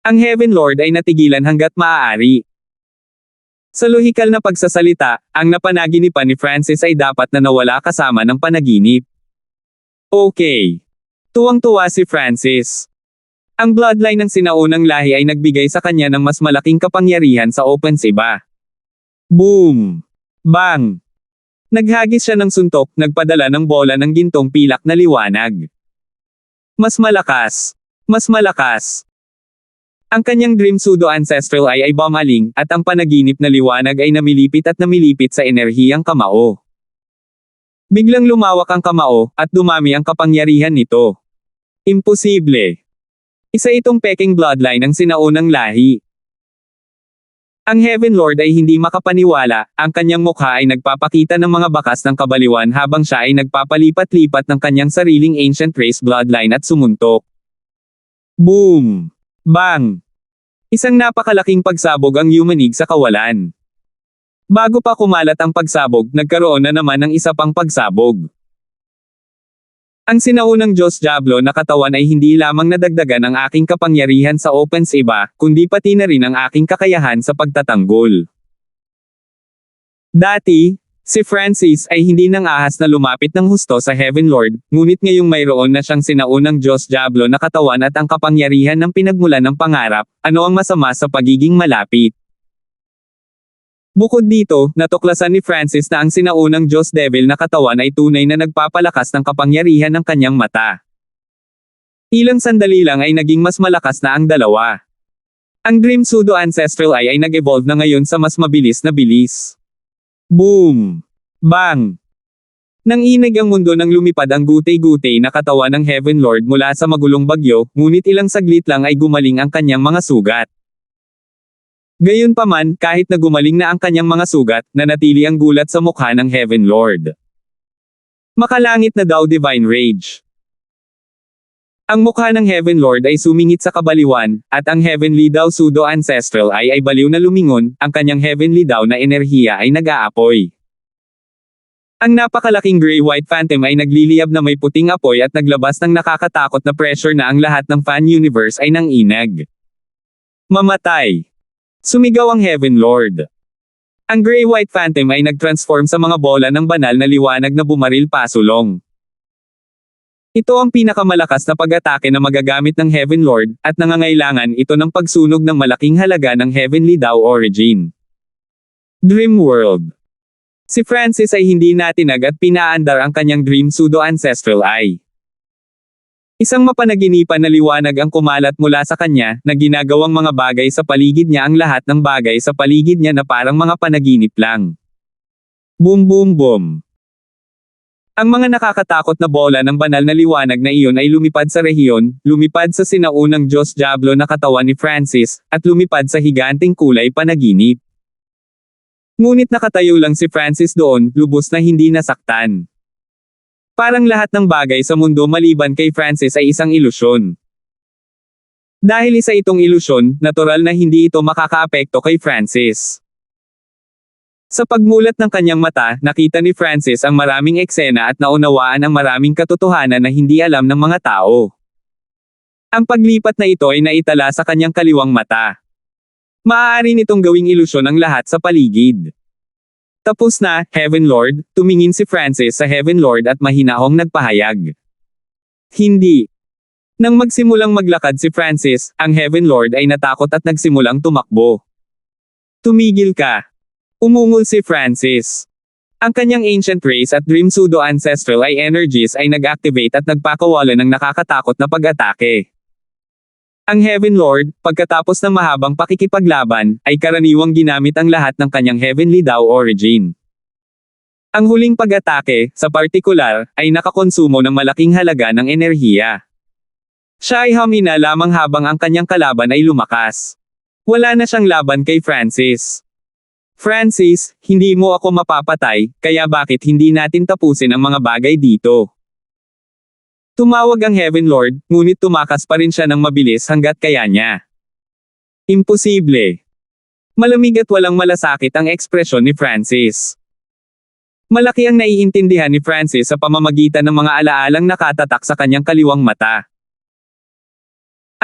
Ang Heaven Lord ay natigilan hanggat maaari. Sa lohikal na pagsasalita, ang napanaginipan ni Francis ay dapat na nawala kasama ng panaginip. Okay. Tuwang-tuwa si Francis. Ang bloodline ng sinaunang lahi ay nagbigay sa kanya ng mas malaking kapangyarihan sa Opens Iba. Boom! Bang! Naghagis siya ng suntok, nagpadala ng bola ng gintong pilak na liwanag. Mas malakas! Mas malakas! Ang kanyang Dream Pseudo Ancestral Eye ay bumaling, at ang panaginip na liwanag ay namilipit sa enerhiyang kamao. Biglang lumawak ang kamao, at dumami ang kapangyarihan nito. Imposible! Isa itong peking bloodline ng sinaunang lahi. Ang Heaven Lord ay hindi makapaniwala, ang kanyang mukha ay nagpapakita ng mga bakas ng kabaliwan habang siya ay nagpapalipat-lipat ng kanyang sariling ancient race bloodline at sumuntok. Boom! Bang! Isang napakalaking pagsabog ang yumanig sa kawalan. Bago pa kumalat ang pagsabog, nagkaroon na naman ng isa pang pagsabog. Ang sinaunang Diyos Diablo na katawan ay hindi lamang nadagdagan ang aking kapangyarihan sa opens iba, kundi pati na rin ang aking kakayahan sa pagtatanggol. Dati, si Francis ay hindi nang ahas na lumapit ng husto sa Heaven Lord, ngunit ngayong mayroon na siyang sinaunang Diyos Diablo na katawan at ang kapangyarihan ng pinagmulan ng pangarap, ano ang masama sa pagiging malapit? Bukod dito, natuklasan ni Francis na ang sinaunang Diyos Devil na katawan ay tunay na nagpapalakas ng kapangyarihan ng kanyang mata. Ilang sandali lang ay naging mas malakas na ang dalawa. Ang Dream Pseudo Ancestral Eye ay nag-evolve na ngayon sa mas mabilis na bilis. Boom! Bang! Nanginig ang mundo nang lumipad ang gutay-gutay na katawan ng Heaven Lord mula sa magulong bagyo, ngunit ilang saglit lang ay gumaling ang kanyang mga sugat. Gayunpaman, kahit na gumaling na ang kanyang mga sugat, nanatili ang gulat sa mukha ng Heaven Lord. Makalangit na daw Divine Rage. Ang mukha ng Heaven Lord ay sumingit sa kabaliwan, at ang Heavenly daw Pseudo Ancestral ay baliw na lumingon, ang kanyang Heavenly daw na enerhiya ay nag-aapoy. Ang napakalaking Gray-White Phantom ay nagliliyab na may puting apoy at naglabas ng nakakatakot na pressure na ang lahat ng fan universe ay nanginag. Mamatay! Sumigaw ang Heaven Lord. Ang Gray-White Phantom ay nag-transform sa mga bola ng banal na liwanag na bumaril pasulong. Ito ang pinakamalakas na pag-atake na magagamit ng Heaven Lord, at nangangailangan ito ng pagsunog ng malaking halaga ng Heavenly Dao Origin. Dream World. Si Francis ay hindi natinag at pinaandar ang kanyang Dream Pseudo Ancestral Eye. Isang mapanaginipan na liwanag ang kumalat mula sa kanya, na ginagawang mga bagay sa paligid niya ang lahat ng bagay sa paligid niya na parang mga panaginip lang. Boom boom boom. Ang mga nakakatakot na bola ng banal na liwanag na iyon ay lumipad sa rehiyon, lumipad sa sinaunang Diyos Diablo na katawan ni Francis, at lumipad sa higanting kulay panaginip. Ngunit nakatayo lang si Francis doon, lubos na hindi nasaktan. Parang lahat ng bagay sa mundo maliban kay Francis ay isang ilusyon. Dahil isa itong ilusyon, natural na hindi ito makakaapekto kay Francis. Sa pagmulat ng kanyang mata, nakita ni Francis ang maraming eksena at naunawaan ang maraming katotohanan na hindi alam ng mga tao. Ang paglipat na ito ay naitala sa kanyang kaliwang mata. Maaari nitong gawing ilusyon ang lahat sa paligid. Tapos na, Heaven Lord, tumingin si Francis sa Heaven Lord at mahinahong nagpahayag. Hindi. Nang magsimulang maglakad si Francis, ang Heaven Lord ay natakot at nagsimulang tumakbo. Tumigil ka. Umungol si Francis. Ang kanyang Ancient Race at Dream Pseudo Ancestral Eye energies ay nag-activate at nagpakawala ng nakakatakot na pag-atake. Ang Heaven Lord, pagkatapos ng mahabang pakikipaglaban, ay karaniwang ginamit ang lahat ng kanyang Heavenly Dao Origin. Ang huling pag-atake, sa partikular, ay nakakonsumo ng malaking halaga ng enerhiya. Siya ay humina lamang habang ang kanyang kalaban ay lumakas. Wala na siyang laban kay Francis. Francis, hindi mo ako mapapatay, kaya bakit hindi natin tapusin ang mga bagay dito? Tumawag ang Heaven Lord, ngunit tumakas pa rin siya ng mabilis hanggat kaya niya. Imposible. Malamig at walang malasakit ang ekspresyon ni Francis. Malaki ang naiintindihan ni Francis sa pamamagitan ng mga alaalang nakatatak sa kanyang kaliwang mata.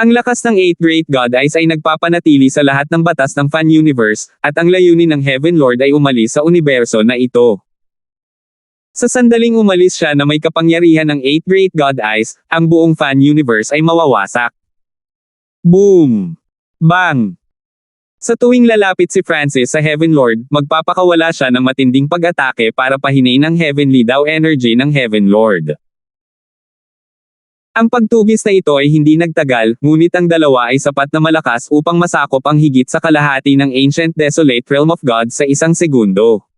Ang lakas ng 8 Great God Eyes ay nagpapanatili sa lahat ng batas ng fan universe, at ang layunin ng Heaven Lord ay umalis sa universo na ito. Sa sandaling umalis siya na may kapangyarihan ng 8 Great God Eyes, ang buong fan universe ay mawawasak. Boom! Bang! Sa tuwing lalapit si Francis sa Heaven Lord, magpapakawala siya ng matinding pag-atake para pahinain ang Heavenly Dao energy ng Heaven Lord. Ang pagtugis na ito ay hindi nagtagal, ngunit ang dalawa ay sapat na malakas upang masakop ang higit sa kalahati ng Ancient Desolate Realm of God sa isang segundo.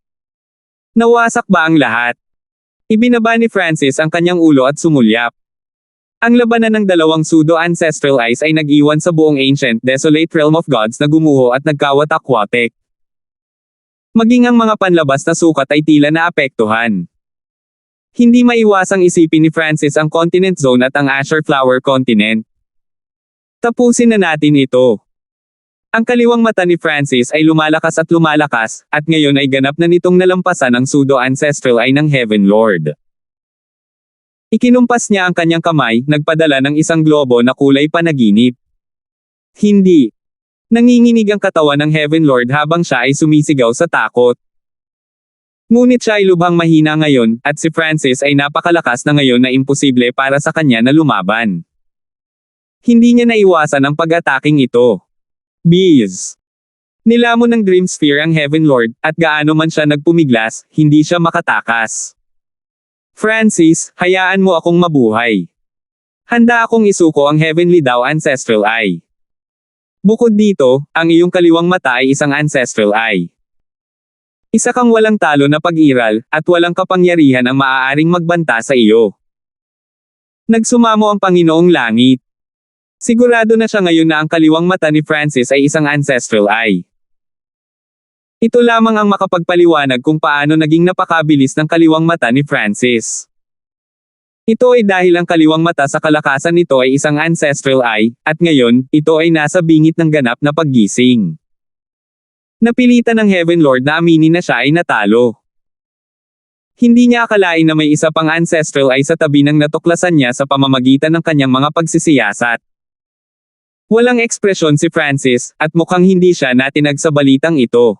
Nawasak ba ang lahat? Ibinaba ni Francis ang kanyang ulo at sumulyap. Ang labanan ng dalawang Pseudo Ancestral Eyes ay nag-iwan sa buong Ancient Desolate Realm of Gods na gumuho at nagkawatak-watek. Maging ang mga panlabas na sukat ay tila naapektuhan. Hindi maiwasang isipin ni Francis ang Continent Zone at ang Azure Flower Continent. Tapusin na natin ito. Ang kaliwang mata ni Francis ay lumalakas, at ngayon ay ganap na nitong nalampasan ang Pseudo Ancestral Eye ng Heaven Lord. Ikinumpas niya ang kanyang kamay, nagpadala ng isang globo na kulay panaginip. Hindi. Nanginginig ang katawan ng Heaven Lord habang siya ay sumisigaw sa takot. Ngunit siya ay lubhang mahina ngayon, at si Francis ay napakalakas na ngayon na imposible para sa kanya na lumaban. Hindi niya naiwasan ang pag-ataking ito. Bees. Nilamon ng Dream Sphere ang Heaven Lord, at gaano man siya nagpumiglas, hindi siya makatakas. Francis, hayaan mo akong mabuhay. Handa akong isuko ang Heavenly Dao Ancestral Eye. Bukod dito, ang iyong kaliwang mata ay isang Ancestral Eye. Isa kang walang talo na pag-iral, at walang kapangyarihan ang maaaring magbanta sa iyo. Nagsumamo ang Panginoong Langit. Sigurado na siya ngayon na ang kaliwang mata ni Francis ay isang Ancestral Eye. Ito lamang ang makapagpaliwanag kung paano naging napakabilis ng kaliwang mata ni Francis. Ito ay dahil ang kaliwang mata sa kalakasan nito ay isang Ancestral Eye, at ngayon, ito ay nasa bingit ng ganap na paggising. Napilitan ng Heaven Lord na aminin na siya ay natalo. Hindi niya akalain na may isa pang Ancestral Eye sa tabi ng natuklasan niya sa pamamagitan ng kanyang mga pagsisiyasat. Walang ekspresyon si Francis, at mukhang hindi siya natinag sa balitang ito.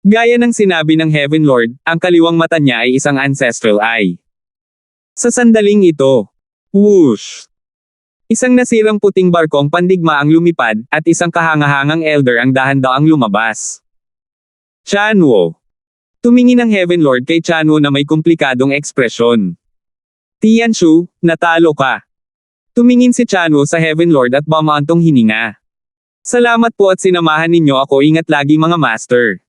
Gaya ng sinabi ng Heaven Lord, ang kaliwang mata niya ay isang Ancestral Eye. Sa sandaling ito, whoosh! Isang nasirang puting barkong pandigma ang lumipad, at isang kahangahangang elder ang dahan-daang lumabas. Chanwo. Tumingin ang Heaven Lord kay Chanwo na may komplikadong ekspresyon. Tianshu, natalo ka. Tumingin si Chanwo sa Heaven Lord at bumaantong hininga. Salamat po at sinamahan ninyo ako, ingat lagi mga master.